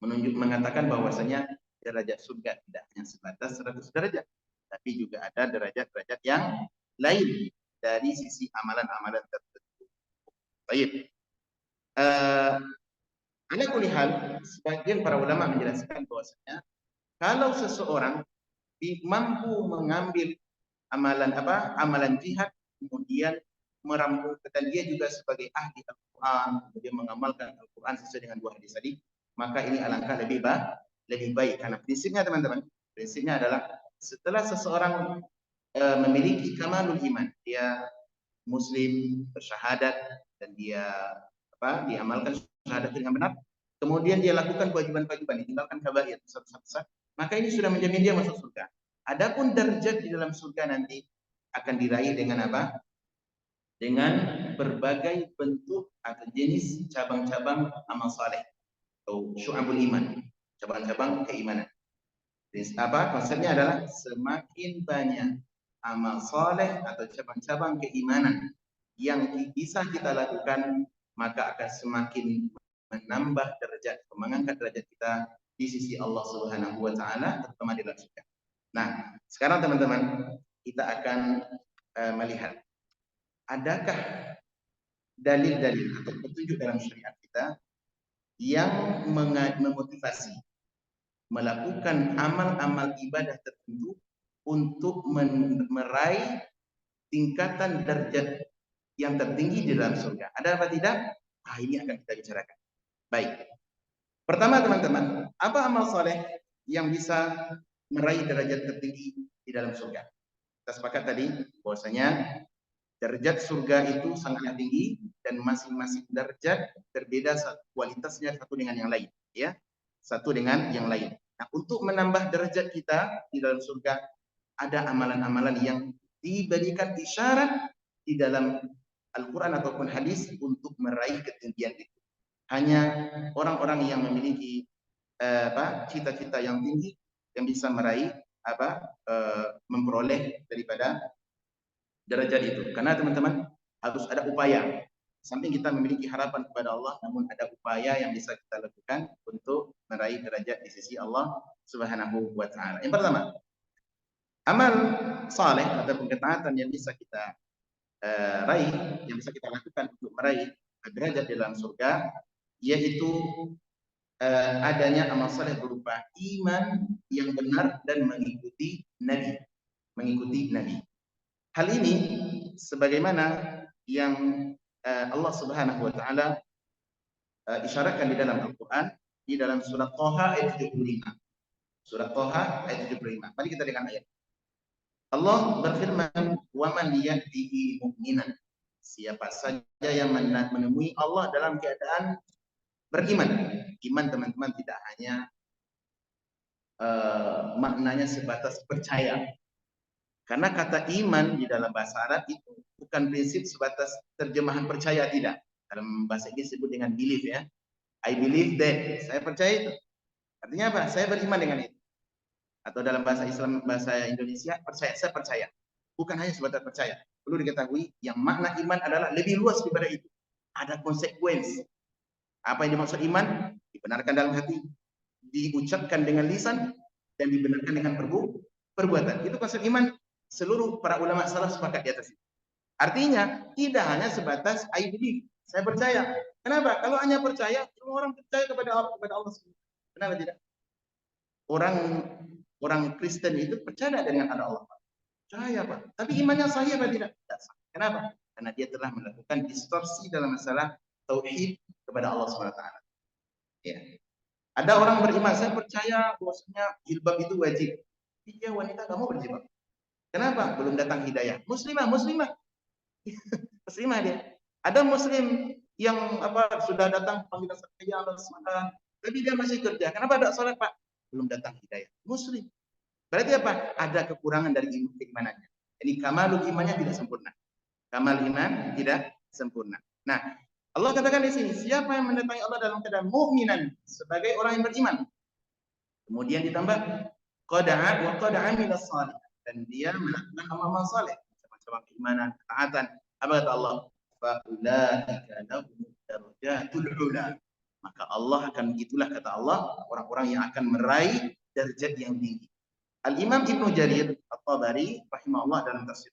mengatakan bahwasanya derajat surga tidak hanya sebatas 100 derajat, tapi juga ada derajat-derajat yang lain dari sisi amalan-amalan tertentu. Baik. Ala kulli hal, sebagian para ulama menjelaskan bahwasanya kalau seseorang mampu mengambil amalan jihad, kemudian merampungkan dia juga sebagai ahli Al-Quran, kemudian mengamalkan Al-Quran sesuai dengan 2 hadis tadi, maka ini alangkah lebih baik. Karena prinsipnya teman-teman, prinsipnya adalah setelah seseorang memiliki kamalul iman, dia muslim, bersyahadat, dan dia diamalkan syahadat dengan benar, kemudian dia lakukan kewajiban-kewajiban, ditinggalkan kabair, besar-besar, maka ini sudah menjamin dia masuk surga. Adapun derajat di dalam surga nanti akan diraih dengan apa? Dengan berbagai bentuk atau jenis cabang-cabang amal saleh atau syu'abul iman, cabang-cabang keimanan. Konsepnya adalah semakin banyak amal saleh atau cabang-cabang keimanan yang bisa kita lakukan, maka akan semakin menambah derajat, mengangkat derajat kita di sisi Allah Subhanahu wa taala, terutama di dalam surga. Nah, sekarang teman-teman, kita akan melihat adakah dalil-dalil atau petunjuk dalam syariat kita yang memotivasi melakukan amal-amal ibadah tertentu untuk meraih tingkatan derajat yang tertinggi di dalam surga. Ada apa tidak? Ini akan kita bicarakan. Baik. Pertama teman-teman, apa amal soleh yang bisa meraih derajat tertinggi di dalam surga? Kita sepakat tadi bahwasanya derajat surga itu sangatlah tinggi dan masing-masing derajat berbeda kualitasnya satu dengan yang lain, ya. Satu dengan yang lain. Nah, untuk menambah derajat kita di dalam surga ada amalan-amalan yang diberikan isyarat di dalam Al-Qur'an ataupun hadis untuk meraih ketinggian itu. Hanya orang-orang yang memiliki cita-cita yang tinggi yang bisa meraih memperoleh daripada derajat itu. Karena teman-teman harus ada upaya. Samping kita memiliki harapan kepada Allah, namun ada upaya yang bisa kita lakukan untuk meraih derajat di sisi Allah Subhanahu wa taala. Yang pertama, amal saleh atau ketaatan yang bisa kita raih, yang bisa kita lakukan untuk meraih derajat di dalam surga, yaitu adanya amal saleh berupa iman yang benar dan mengikuti Nabi. Hal ini sebagaimana yang Allah Subhanahu wa taala isyaratkan di dalam Al-Qur'an di dalam surat Thaha ayat 75. Surat Thaha ayat 75. Mari kita dengar ayat. Allah berfirman, "Wa man yahdihi mu'minan." Siapa saja yang menemui Allah dalam keadaan beriman. Iman teman-teman tidak hanya maknanya sebatas percaya. Karena kata iman di dalam bahasa Arab itu bukan prinsip sebatas terjemahan percaya, tidak. Dalam bahasa Inggris disebut dengan believe, ya. I believe that. Saya percaya itu. Artinya apa? Saya beriman dengan itu. Atau dalam bahasa Islam, bahasa Indonesia, percaya. Saya percaya. Bukan hanya sebatas percaya. Perlu diketahui yang makna iman adalah lebih luas daripada itu. Ada konsekuensi. Apa yang dimaksud iman? Dibenarkan dalam hati, diucapkan dengan lisan, dan dibenarkan dengan perbuatan. Itu konsep iman Seluruh para ulama salaf sepakat di atas itu. Artinya tidak hanya sebatas I believe, saya percaya. Kenapa? Kalau hanya percaya, semua orang percaya kepada Allah. Kenapa tidak? Orang orang Kristen itu percaya dengan ada Allah. Percaya, Pak. Tapi imannya sahih apa tidak? Tidak sah. Kenapa? Karena dia telah melakukan distorsi dalam masalah tauhid kepada Allah SWT. Ya. Ada orang beriman, saya percaya bahwasanya jilbab itu wajib. Dia wanita kamu berjilbab. Kenapa? Belum datang hidayah. Muslimah, muslimah. Muslimah dia. Ada muslim yang sudah datang panggilan saya Allah SWT, tapi dia masih kerja. Kenapa tidak sholat, Pak? Belum datang hidayah. Muslim. Berarti apa? Ada kekurangan dari keimanannya. Jadi kamalul imannya tidak sempurna. Kamal iman tidak sempurna. Nah, Allah katakan di sini, siapa yang mendatangi Allah dalam keadaan mukminan sebagai orang yang beriman. Kemudian ditambah qada'a wa qada'a minas salih, dan dia melakukan amal-amal saleh, macam-macam keimanan, ketaatan. Apa kata Allah? Fa ulaika lahum darajatul ula. Maka Allah akan begitulah kata Allah, orang-orang yang akan meraih derajat yang tinggi. Al-Imam Ibnu Jarir At-Tabari rahimahullah dalam tafsir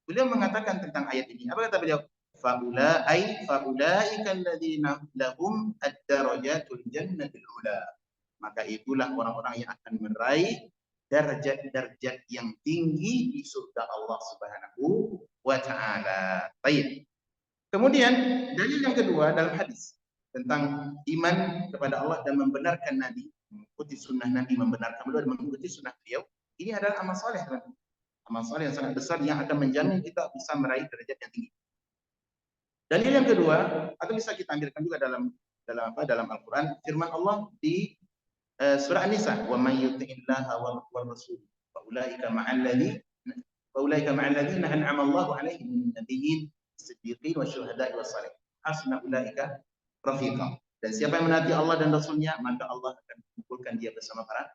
beliau mengatakan tentang ayat ini. Apa kata beliau? Faulaika alladziina lahum ad-darajatul jannatul ula. Maka itulah orang-orang yang akan meraih derajat-derajat yang tinggi di surga Allah Subhanahu wa taala. Baik. Kemudian dalil yang kedua dalam hadis tentang iman kepada Allah dan membenarkan Nabi, mengikuti sunnah Nabi, membenarkan beliau dan mengikuti sunnah beliau, ini adalah amal soleh, amal soleh yang sangat besar yang akan menjamin kita bisa meraih derajat yang tinggi. Dalil yang kedua, atau bisa kita ambilkan juga dalam Al-Quran, firman Allah di surah An-Nisa, wa may yuti'illaha wa rasul fa ulaika ma'al ladzina an'ama Allahu 'alaihim minan nabiyyin siddiqin wa syuhada'i was salihin hasuna ulaika rafiqa. Dan siapa yang menaati Allah dan Rasulnya, maka Allah akan mengumpulkan dia bersama para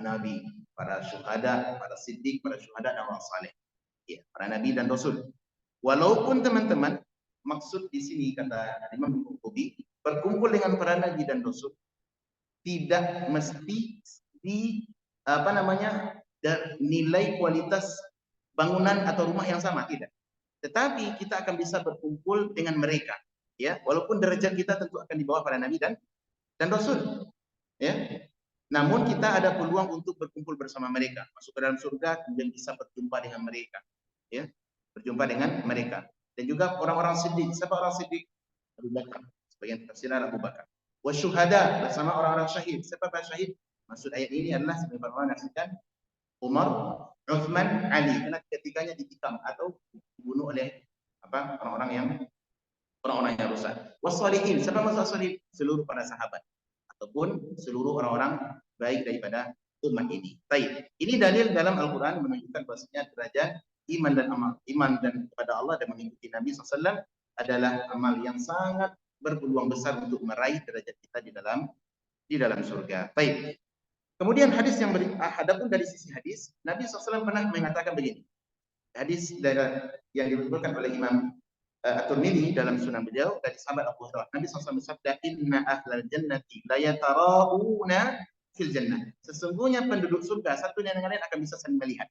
nabi, para syuhada, para siddiq, para syuhada dan orang saleh. Ya, para nabi dan rasul. Walaupun teman-teman, maksud di sini kata Imam Qurtubi, berkumpul dengan para nabi dan rasul tidak mesti di nilai kualitas bangunan atau rumah yang sama, tidak. Tetapi kita akan bisa berkumpul dengan mereka, ya, walaupun derajat kita tentu akan di bawah para nabi dan rasul, ya. Namun kita ada peluang untuk berkumpul bersama mereka, masuk ke dalam surga, kemudian bisa berjumpa dengan mereka, ya, berjumpa dengan mereka. Dan juga orang-orang siddiq. Siapa orang siddiq? Abu Bakar, sebagian tafsiran Abu Bakar. Wasyuhada, bersama orang-orang syahid. Siapa para syahid? Maksud ayat ini adalah sebagai orang yang Umar, Uthman, Ali, karena ketikanya ditikam atau dibunuh oleh orang-orang yang rusak. Wassalihin, siapa maksud salihin? Seluruh para sahabat ataupun seluruh orang-orang baik daripada umat ini. Baik, ini dalil dalam Al-Quran menunjukkan bahwasanya derajat iman dan kepada Allah dan mengikuti Nabi SAW adalah amal yang sangat berpeluang besar untuk meraih derajat kita di dalam surga. Baik. Kemudian hadis yang adapun dari sisi hadis, Nabi SAW pernah mengatakan begini. Hadis yang diriwayatkan oleh Imam At-Tirmidzi dalam sunan beliau dari sahabat Abu Hurairah. Nabi SAW bersabda, "Inna ahlal jannati la yatarauna fil jannah." Sesungguhnya penduduk surga satu dengan yang lain akan bisa saling melihat.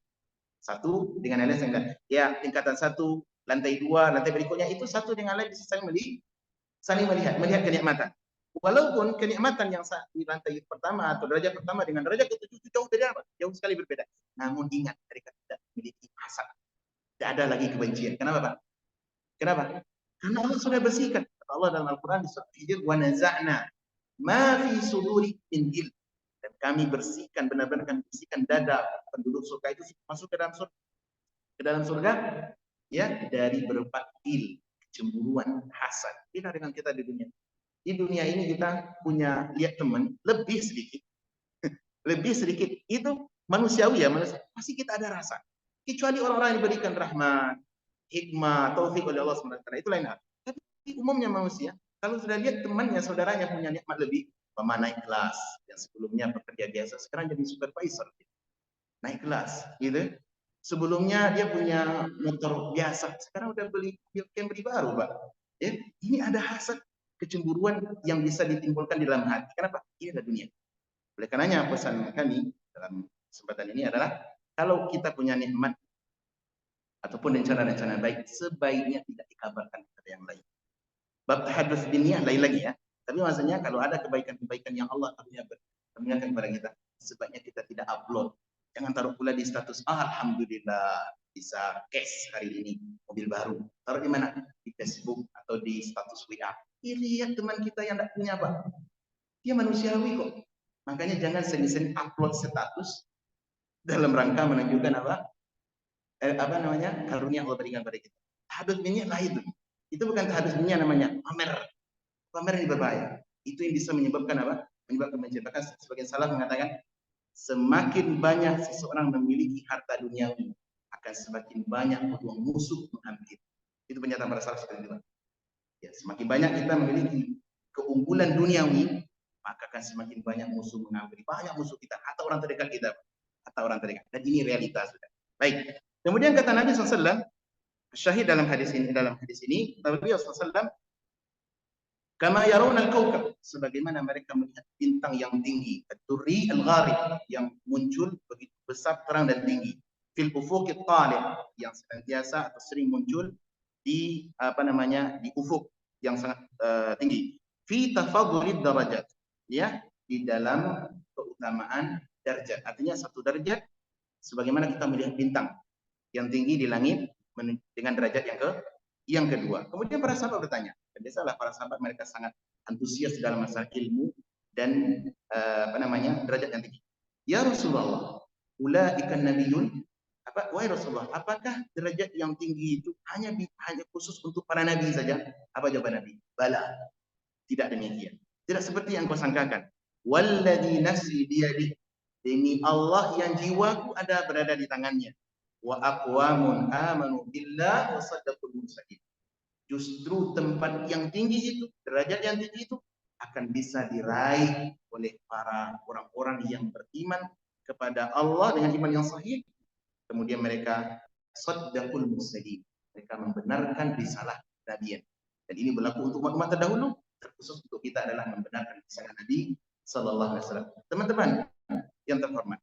Satu dengan yang lain, ya, tingkatan satu, lantai dua, lantai berikutnya itu satu dengan lain bisa saling melihat kenikmatan. Walaupun kenikmatan yang di lantai pertama atau derajat pertama dengan derajat ketujuh itu jauh beda, jauh sekali berbeda. Namun ingat, mereka tidak memiliki hasad. Tidak ada lagi kebencian. Kenapa, Pak? Kenapa? Karena Allah sudah bersihkan. Kata Allah dalam Al-Quran di surat Hijr, "Wa naza'na ma fi suduri min ghil." Dan kami bersihkan, benar-benar kami bersihkan dada penduduk surga itu masuk ke dalam surga, ya, dari beberapa il, kecemburuan, hasad. Beda dengan kita di dunia. Di dunia ini kita punya lihat teman lebih sedikit itu manusiawi, ya, pasti kita ada rasa. Kecuali orang-orang yang diberikan rahmat, hikmah, taufik oleh Allah SWT, itu lain hal. Tapi umumnya manusia, kalau sudah lihat temannya, saudaranya punya nikmat lebih, naik kelas, yang sebelumnya bekerja biasa, sekarang jadi supervisor, naik kelas, gitu. Sebelumnya dia punya motor biasa, sekarang udah beli Camry baru, Pak. Ya, ini ada hasad, kecemburuan yang bisa ditimbulkan di dalam hati. Kenapa? Ini adalah dunia. Oleh karenanya pesan kami dalam kesempatan ini adalah, kalau kita punya nikmat, ataupun rencana-rencana baik sebaiknya tidak dikabarkan kepada yang lain. Bab tahadus biniyah lain lagi ya. Tapi maksudnya kalau ada kebaikan-kebaikan yang Allah karuniakan kepada kita, sebaiknya kita tidak upload. Jangan taruh pula di status, alhamdulillah bisa cash hari ini mobil baru. Taruh di mana? Di Facebook atau di status WA. Lihat teman kita yang tidak punya apa. Dia manusiawi kok. Makanya jangan sering-sering upload status dalam rangka menunjukkan apa namanya karunia Allah berikan pada kita. Tahadus biniyah lah itu. Itu bukan tahadus biniyah namanya pamer. Pamer ini berbahaya. Itu yang bisa menyebabkan apa? Menyebabkan menciptakan sebagian salah mengatakan semakin banyak seseorang memiliki harta duniawi akan semakin banyak peluang musuh mengambil. Itu pernyataan para salaf seperti itu. Ya, semakin banyak kita memiliki keunggulan duniawi, maka akan semakin banyak musuh mengambil. Banyak musuh kita atau orang terdekat kita, atau orang terdekat. Dan ini realitas sudah. Baik. Kemudian kata Nabi SAW, syahid dalam hadis ini, Nabi SAW, kama yarawna al-kawkab, sebagaimana mereka melihat bintang yang tinggi, ad-durri al-gharib, yang muncul begitu besar, terang dan tinggi, fil ufuq at-talib, yang senantiasa atau sering muncul di di ufuk yang sangat tinggi, fi tafadhulid darajat, ya, di dalam keutamaan derajat. Artinya satu derajat sebagaimana kita melihat bintang yang tinggi di langit dengan derajat yang kedua. Kemudian para sahabat bertanya, biasalah para sahabat mereka sangat antusias dalam masalah ilmu dan derajat yang tinggi. Ya Rasulullah, ulaika nabiyun, wahai Rasulullah, apakah derajat yang tinggi itu hanya khusus untuk para nabi saja? Apa jawaban Nabi? Bala. Tidak demikian. Tidak seperti yang kau sangkakan. Walladzi nafsi biyadihi, demi Allah yang jiwaku berada di tangannya. Wa aqwamun amanu billah wa saddaqul mursalin. Justru tempat yang tinggi itu, derajat yang tinggi itu akan bisa diraih oleh para orang-orang yang beriman kepada Allah dengan iman yang sahih. Kemudian mereka saddaqul mursalin, mereka membenarkan risalah Nabi. Dan ini berlaku untuk umat-umat terdahulu, terkhusus untuk kita adalah membenarkan risalah Nabi sallallahu alaihi wasallam. Teman-teman yang terhormat,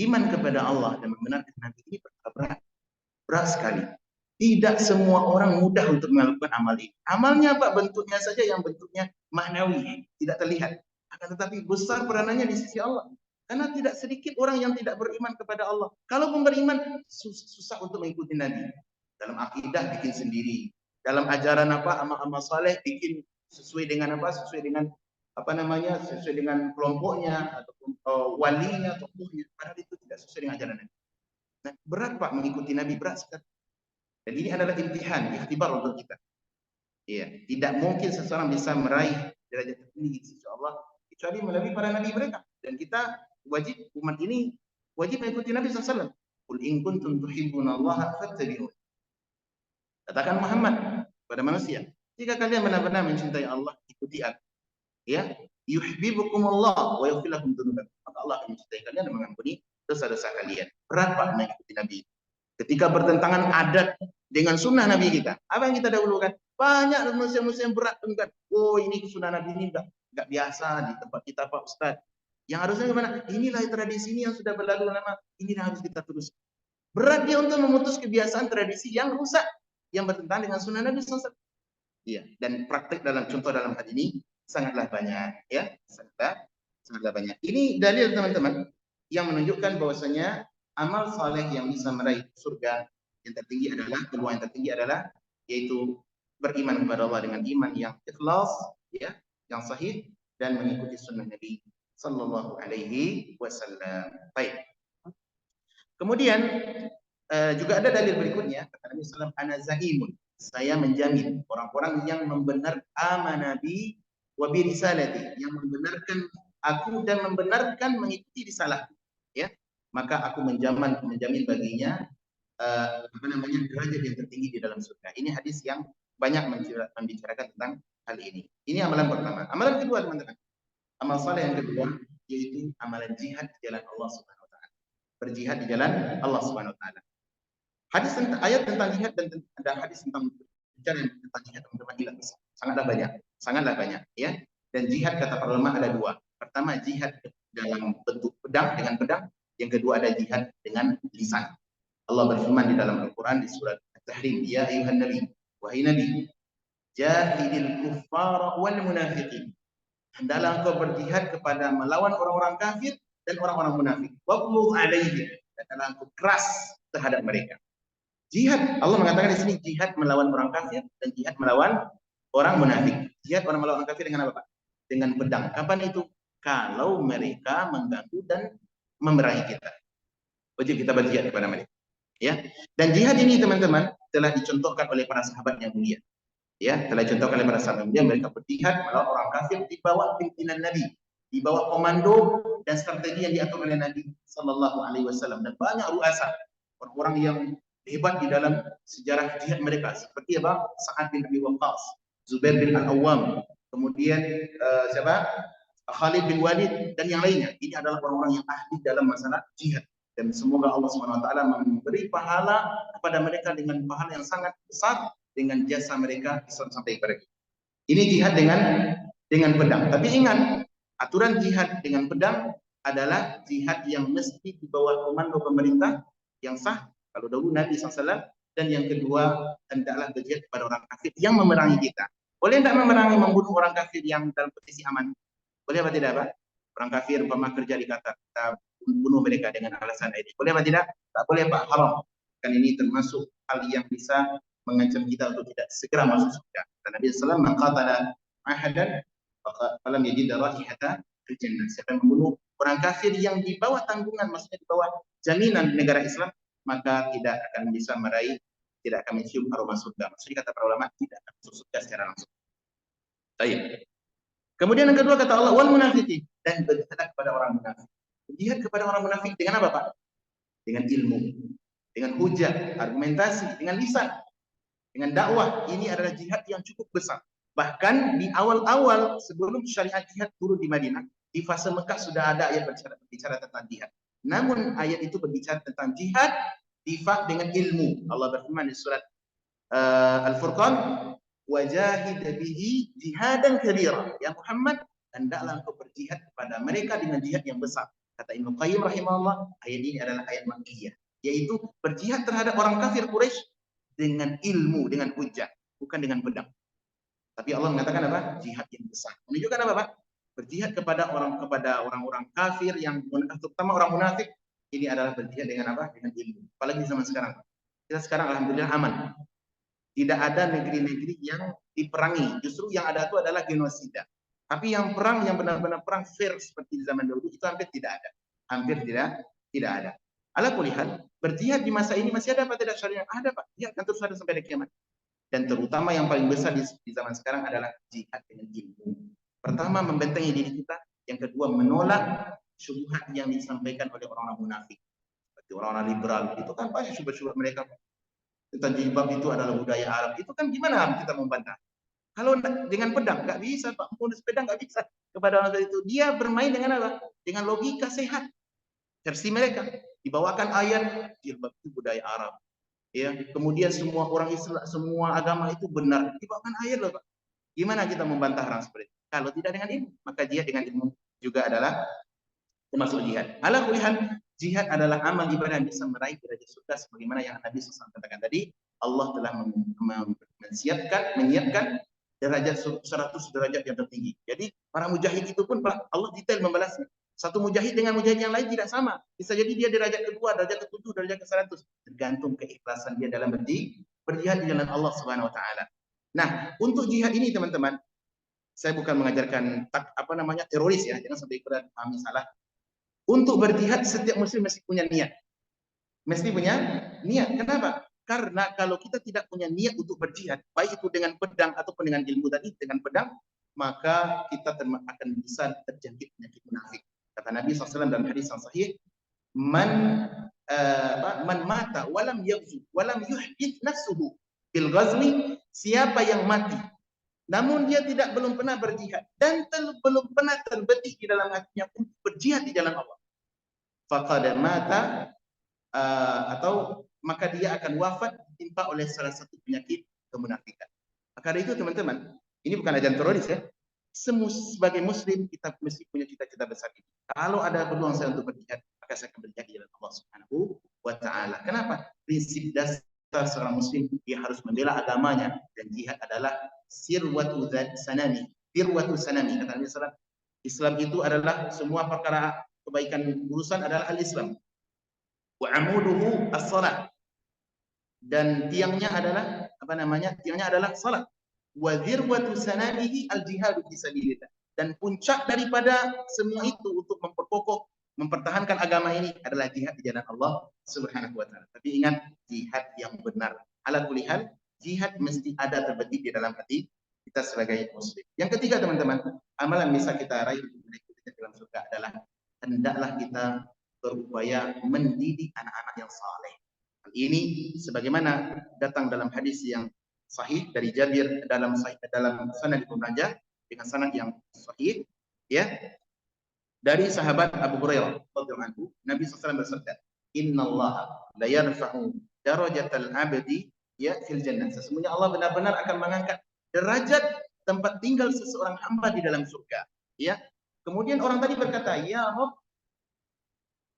iman kepada Allah dan membenarkan Nabi ini berat sekali. Tidak semua orang mudah untuk melakukan amal ini. Amalnya apa? Bentuknya saja yang bentuknya maknawi, tidak terlihat. Akan tetapi besar peranannya di sisi Allah. Karena tidak sedikit orang yang tidak beriman kepada Allah. Kalaupun beriman, susah untuk mengikuti Nabi. Dalam akidah bikin sendiri. Dalam ajaran amal-amal saleh bikin sesuai dengan sesuai dengan kelompoknya ataupun walinya, tokohnya. Padahal itu tidak sesuai dengan ajaran Nabi. Nah, berat Pak mengikuti Nabi, berat sekali. Dan ini adalah imtihan, ikhtibar untuk kita. Iya, tidak mungkin seseorang bisa meraih derajat tertinggi di sisi Allah kecuali melalui para nabi mereka. Dan kita wajib, umat ini wajib mengikuti Nabi SAW. Qul in kuntum tuhibbunallaha fattabi'un. Katakan Muhammad pada manusia, jika kalian benar-benar mencintai Allah, ikuti aku. Ya, yuhibbukumullah wa yaghfir lakum dzunubakum. Maka Allah akan mencintai kalian dan mengampuni dosa-dosa kalian. Berat Pak mengikuti Nabi. Ketika bertentangan adat dengan sunnah Nabi kita, apa yang kita dahulukan? Banyak manusia-manusia yang berat enggak. Oh, ini sunnah Nabi ini enggak biasa di tempat kita Pak Ustaz. Yang harusnya gimana? Inilah tradisi ini yang sudah berlalu lama, ini yang harus kita terus. Berat dia untuk memutus kebiasaan tradisi yang rusak, yang bertentangan dengan sunnah Nabi SAW. Iya, dan praktik contoh dalam hal ini sangatlah banyak, ya, sangatlah banyak. Ini dalil teman-teman yang menunjukkan bahwasanya amal saleh yang bisa meraih surga yang tertinggi adalah, peluang yang tertinggi adalah yaitu beriman kepada Allah dengan iman yang ikhlas, ya, yang sahih dan mengikuti sunnah Nabi sallallahu alaihi wasallam. Baik. Kemudian juga ada dalil berikutnya, kata Nabi sallallahu alaihi wasallam, ana zahimun, saya menjamin orang-orang yang membenarkan amanabi wa bi risalati, yang membenarkan aku dan membenarkan mengikuti risalah, ya, maka aku menjamin baginya derajat yang tertinggi di dalam surga. Ini hadis yang banyak membicarakan tentang hal ini. Ini amalan pertama. Amalan kedua, teman-teman, amal saleh yang kedua yaitu amalan jihad di jalan Allah Subhanahu wa taala. Berjihad di jalan Allah Subhanahu wa taala. Hadis tentang ayat tentang jihad dan ada hadis tentang bicara tentang jihad, teman-teman, sangatlah banyak, ya. Dan jihad kata para ulama ada dua. Pertama, jihad dalam bentuk pedang, dengan pedang. Yang kedua ada jihad dengan lisan. Allah berfirman di dalam Al-Quran di surat At-Tahrim, ya ayuhan nabi, wahai nabi, jahidil kuffara wal munafiqin, hendaklah engkau berjihad kepada melawan orang-orang kafir dan orang-orang munafik. Waqluz alaihim, dan hendaklah engkau keras terhadap mereka. Jihad, Allah mengatakan di sini jihad melawan orang kafir dan jihad melawan orang munafik. Jihad orang melawan orang kafir dengan apa, Pak? Dengan pedang. Kapan itu? Kalau mereka mengganggu dan memerangi kita, wajib kita berjihad kepada mereka. Ya, dan jihad ini teman-teman telah dicontohkan oleh para sahabat yang mulia. Ya, telah dicontohkan oleh para sahabat yang mulia, mereka berjihad melawan orang kafir di bawah pimpinan Nabi, di bawah komando dan strategi yang diatur oleh Nabi Sallallahu Alaihi Wasallam, dan banyak ruasa orang-orang yang hebat di dalam sejarah jihad mereka, seperti apa? Sa'ad bin Abi Waqqas, Zubair bin Al-Awwam, kemudian siapa? Khalid bin Walid dan yang lainnya. Ini adalah orang-orang yang ahli dalam masalah jihad, dan semoga Allah SWT memberi pahala kepada mereka dengan pahala yang sangat besar dengan jasa mereka sampai kepada kita. Ini jihad dengan pedang. Tapi ingat, aturan jihad dengan pedang adalah jihad yang mesti di bawah komando pemerintah yang sah. Kalau dahulu Nabi SAW, dan yang kedua hendaklah berjihad kepada orang kafir yang memerangi kita. Boleh tidak memerangi, membunuh orang kafir yang dalam posisi aman? Boleh apa tidak, Pak? Orang kafir umpama kerja di Qatar, kita bunuh mereka dengan alasan ini. Boleh apa tidak? Tak boleh, Pak. Haram. Kan ini termasuk hal yang bisa mengancam kita untuk tidak segera masuk surga. Dan Nabi SAW mengqatala ahadan falam yajid raihata fil jannah. Siapa yang membunuh orang kafir yang di bawah tanggungan, maksudnya di bawah jaminan negara Islam, maka tidak akan bisa meraih, tidak akan mencium aroma surga. Maksudnya kata para ulama, tidak akan masuk surga secara langsung. Baik. Kemudian yang kedua kata Allah, wal munafiqin, dan berjihad kepada orang munafik. Berjihad kepada orang munafik dengan apa, Pak? Dengan ilmu, dengan hujah, argumentasi, dengan lisan, dengan dakwah. Ini adalah jihad yang cukup besar. Bahkan di awal-awal sebelum syariat jihad turun di Madinah, di fase Mekah sudah ada ayat berbicara tentang jihad. Namun ayat itu berbicara tentang jihad difak dengan ilmu. Allah berfirman di surat Al-Furqan, wajahid bihi jihadan kabira. Ya Muhammad, hendaklah engkau berjihad kepada mereka dengan jihad yang besar. Kata Ibnu Qayyim rahimahullah, ayat ini adalah ayat makkiyah, yaitu berjihad terhadap orang kafir Quraisy dengan ilmu, dengan hujah, bukan dengan pedang. Tapi Allah mengatakan apa? Jihad yang besar. Menunjukkan apa, Pak? Berjihad kepada orang-orang kafir yang, terutama orang munafik, ini adalah berjihad dengan apa? Dengan ilmu. Apalagi zaman sekarang. Kita sekarang alhamdulillah aman. Tidak ada negeri-negeri yang diperangi. Justru yang ada itu adalah genosida. Tapi yang perang, yang benar-benar perang fair seperti di zaman dahulu, itu hampir tidak ada. Hampir tidak ada. Ala kulli hal, berjihad di masa ini masih ada apa tidak syariat? Ada, Pak. Jihad akan terus ada sampai kiamat. Dan terutama yang paling besar di zaman sekarang adalah jihad dengan ilmu. Pertama, membentengi diri kita. Yang kedua, menolak syubhat yang disampaikan oleh orang-orang munafik. Seperti orang-orang liberal. Itu kan banyak syubhat-syubhat mereka. Tentang jilbab itu adalah budaya Arab. Itu kan gimana kita membantah? Kalau dengan pedang, nggak bisa, Pak. Menggunakan pedang nggak bisa kepada orang itu. Dia bermain dengan apa? Dengan logika sehat. Versi mereka. Dibawakan ayat, jilbab itu budaya Arab. Ya, kemudian semua orang Islam, semua agama itu benar. Dibawakan ayat loh, Pak. Gimana kita membantah orang seperti itu? Kalau tidak dengan ilmu, maka jihad dengan ilmu juga adalah termasuk jihad. Ala kulli hal, jihad adalah amal ibadah yang bisa meraih derajat surga sebagaimana yang Nabi SAW katakan tadi. Allah telah menyiapkan derajat 100 derajat yang tertinggi. Jadi para mujahid itu pun, Pak, Allah detail membalasnya. Satu mujahid dengan mujahid yang lain tidak sama. Bisa jadi dia derajat kedua, derajat ke-7, derajat ke-100. Tergantung keikhlasan dia dalam berjihad di jalan Allah Subhanahu wa taala. Nah, untuk jihad ini teman-teman, saya bukan mengajarkan teroris ya, jangan sampai pahami salah. Untuk berjihad setiap muslim mesti punya niat. Mesti punya niat. Kenapa? Karena kalau kita tidak punya niat untuk berjihad, baik itu dengan pedang ataupun dengan ilmu tadi, dengan pedang, maka kita akan bisa terjangkit penyakit munafik. Kata Nabi SAW dalam hadis yang sahih, man mata walam yaghzu walam yuhdith nafsuhu bil ghazwi, siapa yang mati namun dia belum pernah berjihad dan belum pernah terbetik di dalam hatinya untuk berjihad di jalan Allah, faqad mata, atau maka dia akan wafat ditimpa oleh salah satu penyakit kemunafikan. Maka dari itu teman-teman, ini bukan ajaran teroris ya. Sebagai muslim kita mesti punya cita-cita besar ini. Kalau ada peluang saya untuk berjihad, maka saya akan berjihad di jalan Allah Subhanahu wa taala. Kenapa? prinsip dasar seorang muslim, dia harus membela agamanya, dan jihad adalah sirwatu sanami, firwatu sanami, kata Nabi SAW. Islam itu adalah semua perkara kebaikan urusan adalah al-Islam. Wa amuduhu as-salat, dan tiangnya adalah apa namanya? Tiangnya adalah salat. Wa dzirwatu sanamihi al-jihadu fi sabilillah. Dan puncak daripada semua itu untuk memperkokoh, mempertahankan agama ini adalah jihad di jalan Allah Subhanahu wa taala. Tapi ingat, jihad yang benar. Ala kulli hal, jihad mesti ada terbetik di dalam hati kita sebagai muslim. Yang ketiga, teman-teman, amalan bisa kita raih di dalam surga adalah hendaklah kita berupaya mendidik anak-anak yang saleh. Ini sebagaimana datang dalam hadis yang sahih dari Jabir dalam sanad Ibnu Majah dengan sanad yang sahih, ya, dari sahabat Abu Hurairah radhiyallahu anhu, Nabi SAW bersabda, "Innallaha la yarfa'u darajatal 'abdi ya fil jannah." Sesungguhnya Allah benar-benar akan mengangkat derajat tempat tinggal seseorang hamba di dalam surga, ya. Kemudian orang tadi berkata, "Ya Rabb,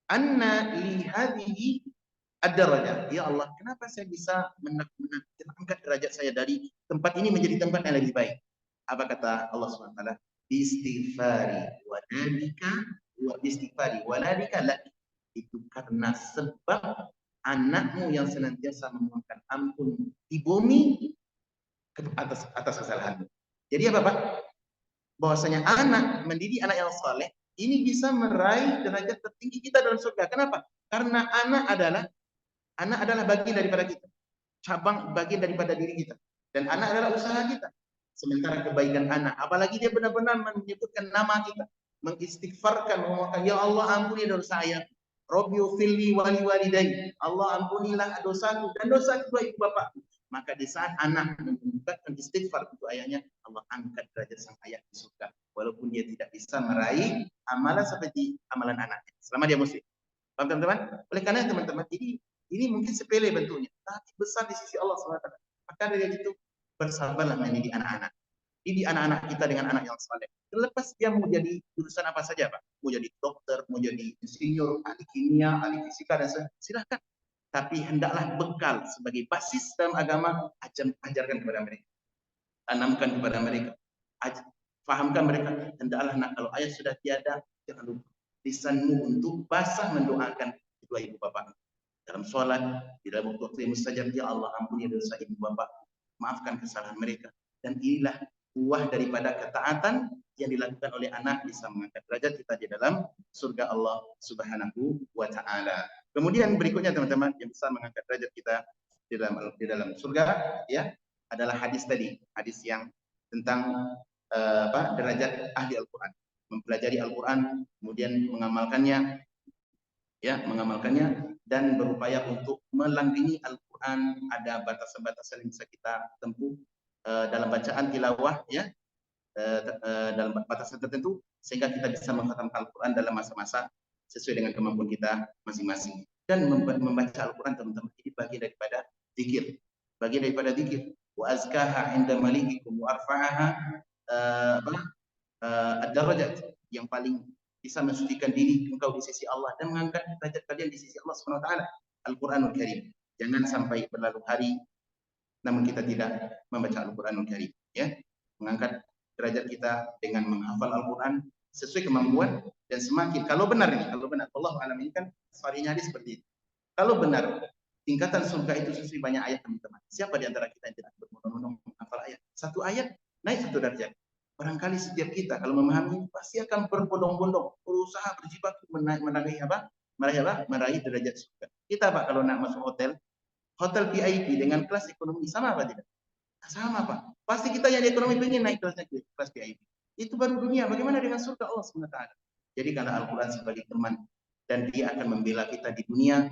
anna li hadhihi ad-darajah." Ya Allah, kenapa saya bisa mengangkat derajat saya dari tempat ini menjadi tempat yang lebih baik? Apa kata Allah SWT? Istighfari waladika laki. Itu karena sebab anakmu yang senantiasa memohonkan ampun di bumi atas kesalahanmu. Jadi apa Pak? Bahwasanya anak, mendidik anak yang saleh ini bisa meraih derajat tertinggi kita dalam surga. Kenapa? Karena anak adalah bagian daripada kita, cabang bagian daripada diri kita, dan anak adalah usaha kita. Sementara kebaikan anak, apalagi dia benar-benar menyebutkan nama kita, mengistighfarkan, memohonkan, ya Allah ampuni dosa saya, Robbi ufilli wali walidayya, Allah ampunilah dosaku dan dosa kedua ibu bapak. Maka di saat anak mengucapkan istighfar untuk ayahnya, Allah angkat derajat sang ayah di surga, walaupun dia tidak bisa meraih amalan seperti amalan anaknya selama dia muslim. Paham teman-teman? Oleh karena teman-teman, ini mungkin sepele bentuknya, tapi besar di sisi Allah SWT. Maka dari itu, bersabarlah mendidik anak-anak. Didik anak-anak kita dengan anak yang saleh. Terlepas dia mau jadi jurusan apa saja, Pak. Mau jadi dokter, mau jadi insinyur, ahli kimia, ahli fisika, dan silahkan. Tapi hendaklah bekal sebagai basis dalam agama, ajarkan kepada mereka. Tanamkan kepada mereka. Fahamkan mereka. Hendaklah nak, kalau ayah sudah tiada, jangan lupa lisanmu untuk basah mendoakan kedua ibu bapak. Dalam sholat, di dalam waktu mustajab, ya Allah ampuni dosa ibu bapak, maafkan kesalahan mereka. Dan inilah buah daripada ketaatan yang dilakukan oleh anak, bisa mengangkat derajat kita di dalam surga Allah Subhanahu wa taala. Kemudian berikutnya teman-teman, yang bisa mengangkat derajat kita di dalam surga, ya, adalah hadis tadi, hadis yang tentang derajat ahli Al-Qur'an, mempelajari Al-Qur'an, kemudian mengamalkannya, ya, mengamalkannya dan berupaya untuk melanggenggi Al-Qur'an. Ada batasan-batasan yang bisa kita tempuh dalam bacaan tilawah, ya, dalam batasan tertentu, sehingga kita bisa mengkhatamkan Al-Qur'an dalam masa-masa sesuai dengan kemampuan kita masing-masing. Dan membaca Al-Qur'an, teman-teman, ini bagian daripada zikir, bagian daripada zikir. Wa azkaha 'inda malikikum wa arfa'aha ad-darajat, yang paling bisa mensucikan diri engkau di sisi Allah dan mengangkat derajat kalian di sisi Allah Subhanahu wa taala, Al-Qur'anul Karim. Jangan sampai berlalu hari namun kita tidak membaca Al-Qur'anul Karim, ya. Mengangkat derajat kita dengan menghafal Al-Qur'an sesuai kemampuan, dan semakin, kalau benar, Allah alam, ini kan varinya hadis seperti itu. Kalau benar tingkatan surga itu sesuai banyak ayat, teman-teman. Siapa di antara kita yang tidak berbondong-bondong menghafal ayat? Satu ayat naik satu derajat. Barangkali setiap kita kalau memahami pasti akan berbondong-bondong, berusaha berjibaku meraih derajat surga. Kita Pak, kalau nak masuk hotel VIP dengan kelas ekonomi sama apa tidak? Sama Pak. Pasti kita yang ekonomi pengen naik kelas VIP. Itu baru dunia. Bagaimana dengan surga Allah SWT? Jadi karena Al-Quran sebagai teman, dan dia akan membela kita di dunia,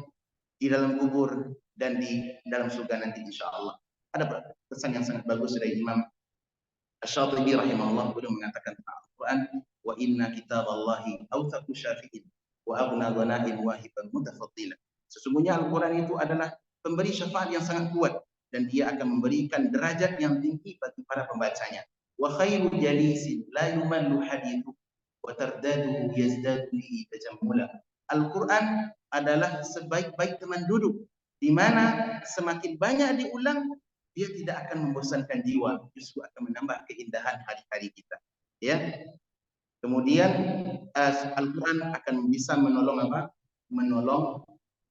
di dalam kubur, dan di dalam surga nanti insya Allah. Ada pesan yang sangat bagus dari Imam Asy-Syatibi rahimahullah, beliau mengatakan tentang Al-Quran, wa inna kitaballahi awthaqu syafi'in wa aghna dhanahin wahiban mutafaddila. Sesungguhnya Al-Quran itu adalah pemberi syafaat yang sangat kuat, dan dia akan memberikan derajat yang tinggi bagi para pembacanya. Wa khairu jalisin la yumallu hadithu wa tardaduhu yazdadu bihi tajammula. Al-Quran adalah sebaik-baik teman duduk, di mana semakin banyak diulang, dia tidak akan membosankan jiwa, justru akan menambah keindahan hari-hari kita. Ya, kemudian Al-Quran akan bisa menolong apa? Menolong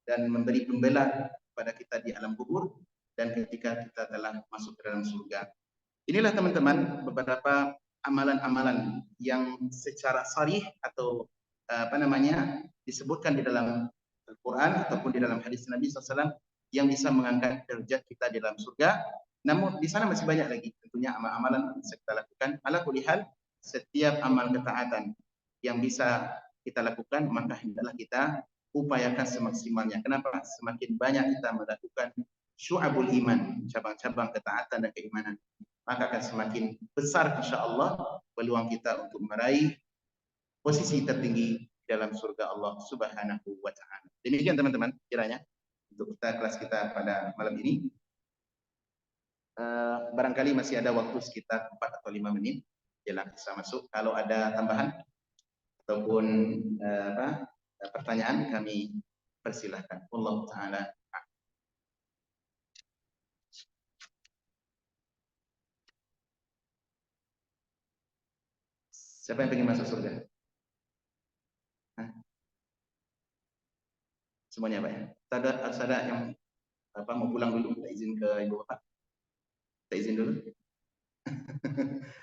dan memberi pembelaan pada kita di alam kubur dan ketika kita telah masuk ke dalam surga. Inilah teman-teman beberapa amalan-amalan yang secara sharih atau apa namanya disebutkan di dalam Al-Quran ataupun di dalam hadis Nabi SAW yang bisa mengangkat derajat kita di dalam surga. Namun di sana masih banyak lagi tentunya amal-amalan yang bisa kita lakukan. Ala kulli hal, setiap amal ketaatan yang bisa kita lakukan maka hendaklah kita upayakan semaksimalnya. Kenapa? Semakin banyak kita melakukan syu'abul iman, cabang-cabang ketaatan dan keimanan, maka akan semakin besar insya Allah peluang kita untuk meraih posisi tertinggi dalam surga Allah Subhanahu wa Ta'ala. Demikian teman-teman kiranya untuk kelas kita pada malam ini. Barangkali masih ada waktu sekitar 4 atau 5 menit jelang bisa masuk. Kalau ada tambahan ataupun pertanyaan kami persilahkan. Allah Ta'ala. Siapa yang ingin masuk surga? Hah? Semuanya Pak ya? Ada yang mau pulang dulu, minta izin ke ibu bapak? Minta izin dulu?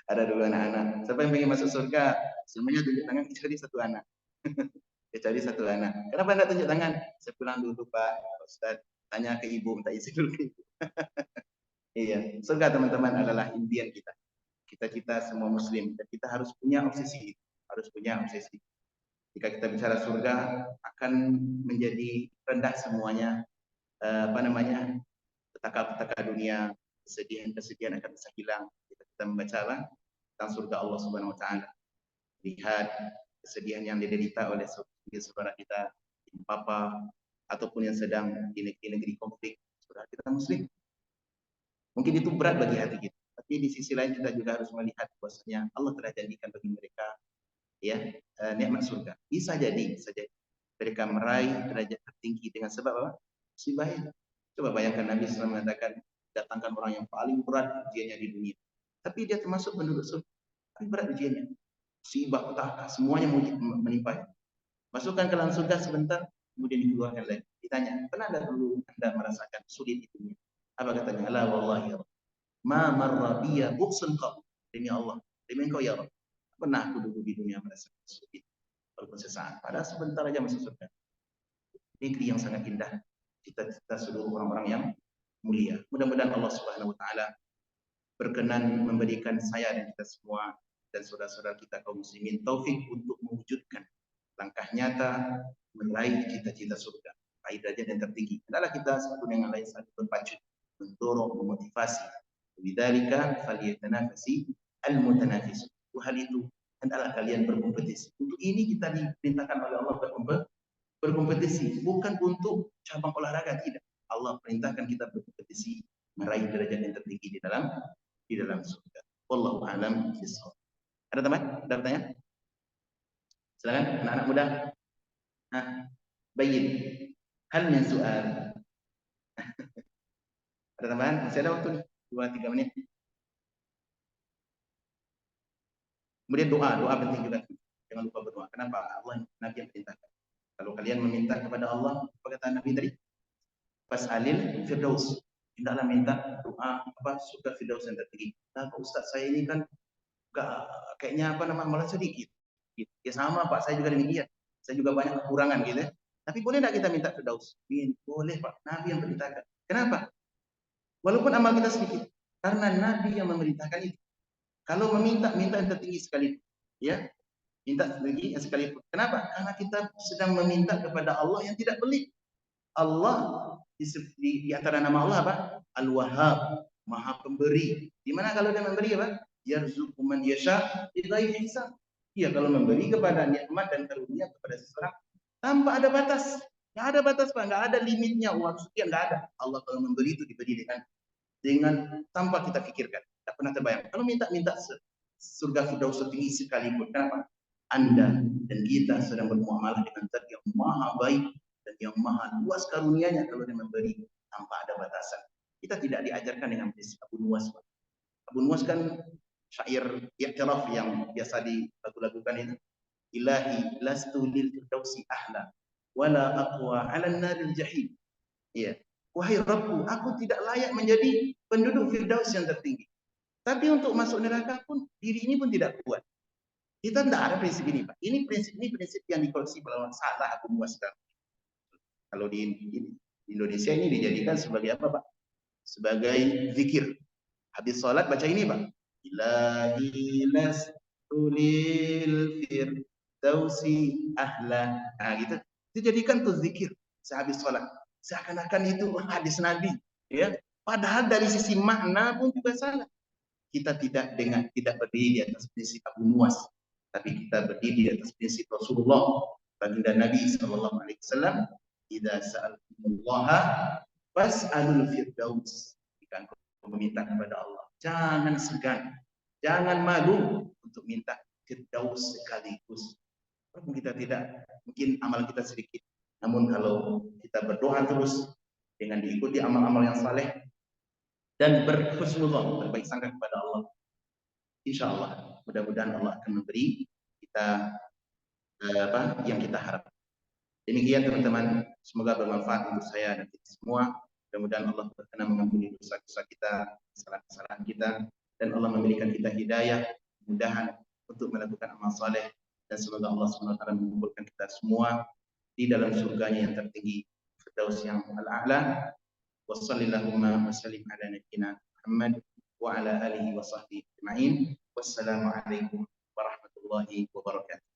Ada dulu anak-anak. Siapa yang ingin masuk surga? Semuanya tunjuk tangan kecuali satu anak. Kecuali satu anak. Kenapa enggak tunjuk tangan? Saya pulang dulu Pak Ustaz. Tanya ke ibu, minta izin dulu ke ibu. Iya, surga teman-teman adalah impian kita. Kita semua muslim dan kita harus punya obsesi, harus punya obsesi. Jika kita bicara surga akan menjadi rendah semuanya, petaka-petaka dunia, kesedihan-kesedihan akan bisa hilang. Kita membaca tentang surga Allah Subhanahu Wa Taala. Lihat kesedihan yang diderita oleh saudara kita di Papa ataupun yang sedang di negeri konflik, saudara kita muslim. Mungkin itu berat bagi hati kita. Tapi di sisi lain kita juga harus melihat bahwasanya Allah telah janjikan bagi mereka ya nikmat surga. Bisa jadi mereka meraih derajat tertinggi dengan sebab apa? Musibah. Coba bayangkan Nabi SAW mengatakan datangkan orang yang paling berat ujiannya di dunia. Tapi dia termasuk penduduk surga. Paling berat ujiannya. Musibah, petaka, semuanya menimpa. Masukkan ke dalam surga sebentar, kemudian dikeluarkan lagi. Ditanya, pernah ada dulu Anda merasakan sulit di dunia? Apa katanya? La wallahi ya Rabb. Ma marra biya buqsun qab. Demi Allah, demi engkau ya Rabb. Pernah aku dulu di dunia merasakan sulit. Walaupun sesaat. Padahal sebentar aja masuk surga. Negeri yang sangat indah. Cita-cita seluruh orang-orang yang mulia. Mudah-mudahan Allah Subhanahu Wa Taala berkenan memberikan saya dan kita semua dan saudara-saudara kita kaum muslimin taufik untuk mewujudkan langkah nyata meraih cita-cita surga, raih derajat yang tertinggi. Adalah kita satu dengan lain saling berpacu, mendorong, memotivasi. Bidzalika falyatanafasi al-mutanafisun. Hal itu hendaklah kalian berkompetisi. Untuk ini kita diperintahkan oleh Allah berkompetisi, bukan untuk cabang olahraga, tidak. Allah perintahkan kita berkompetisi meraih derajat yang tertinggi di dalam surga. Wallahu a'lam bishawab. Ada teman? Ada pertanyaan? Silakan anak-anak muda. Bayin. Hal min soal. Ada tambahan? Masih ada waktu 2-3 menit. Kemudian doa penting juga. Jangan lupa berdoa. Kenapa? Allah Nabi yang perintahkan. Kalau kalian meminta kepada Allah, apa kata Nabi tadi? Fas'alil firdaus. Hendaklah minta doa surga firdaus yang tertinggi. Nah, Pak Ustaz, saya ini kan kayaknya malah sedikit. Ya sama Pak, saya juga demikian. Saya juga banyak kekurangan gitu ya. Tapi boleh tidak kita minta firdaus? Boleh Pak, Nabi yang perintahkan. Kenapa? Walaupun amal kita sedikit, karena Nabi yang memerintahkan itu. Kalau minta yang tertinggi sekali, ya minta tertinggi sekalipun. Kenapa? Karena kita sedang meminta kepada Allah yang tidak pelit. Allah di antara nama Allah apa? Al-Wahhab, Maha Pemberi. Di mana kalau dia memberi apa? Yarzuqu man yasha bighairi hisab. Iya, kalau memberi kepada nikmat dan karunia kepada seseorang tanpa ada batas. Enggak ada batas, Pak. Enggak ada limitnya. Uang sekian enggak ada. Allah kalau memberi itu diberi dengan tanpa kita pikirkan. Tidak pernah terbayang. Kalau minta surga firdaus setinggi sekalipun. Kenapa? Anda dan kita sedang bermuamalah dengan Zat yang maha baik dan yang maha luas karunianya kalau dia memberi tanpa ada batasan. Kita tidak diajarkan dengan prinsip Abu Nuwas. Abu Nuwas kan syair i'tiraf yang biasa dilagu-lagukan itu. Ilahi lastu lil firdausi ahla wala aqwa 'ala an-naril jahim. Iya. Wahai Rabbku, aku tidak layak menjadi penduduk firdaus yang tertinggi. Tapi untuk masuk neraka pun diri ini pun tidak kuat. Kita tidak ada prinsip ini, Pak. Ini prinsip yang dikoleksi oleh salah Abu Nuwas. Kalau di Indonesia ini dijadikan sebagai apa, Pak? Sebagai zikir. Habis sholat baca ini, Pak. Ilahi lastu lil firdausi ahla. Nah, gitu. Itu jadikan tuh zikir sehabis sholat. Seakan-akan itu hadis Nabi, ya. Padahal dari sisi makna pun juga salah. Kita tidak berdiri di atas prinsip Abu Nuwas, tapi kita berdiri di atas prinsip Rasulullah, baginda Nabi Sallallahu Alaihi Wasallam. Idza sa'altumullaha fas'alul firdaus. Jika engkau meminta kepada Allah, jangan segan, jangan malu untuk minta firdaus sekaligus. Walaupun kita tidak, mungkin amal kita sedikit, namun kalau kita berdoa terus dengan diikuti amal-amal yang saleh dan berhusnudzon, berbaik sangka kepada Allah, insya Allah mudah-mudahan Allah akan memberi kita apa yang kita harapkan. Demikian teman-teman, semoga bermanfaat untuk saya dan kita semua. Mudah-mudahan Allah berkenan mengampuni dosa-dosa kita, kesalahan-kesalahan kita, dan Allah memberikan kita hidayah, kemudahan untuk melakukan amal saleh, dan semoga Allah SWT mengumpulkan kita semua di dalam surganya yang tertinggi, Firdaus yang al-a'la. Wassalamualaikum warahmatullahi wabarakatuh. Wassalamualaikum warahmatullahi wabarakatuh.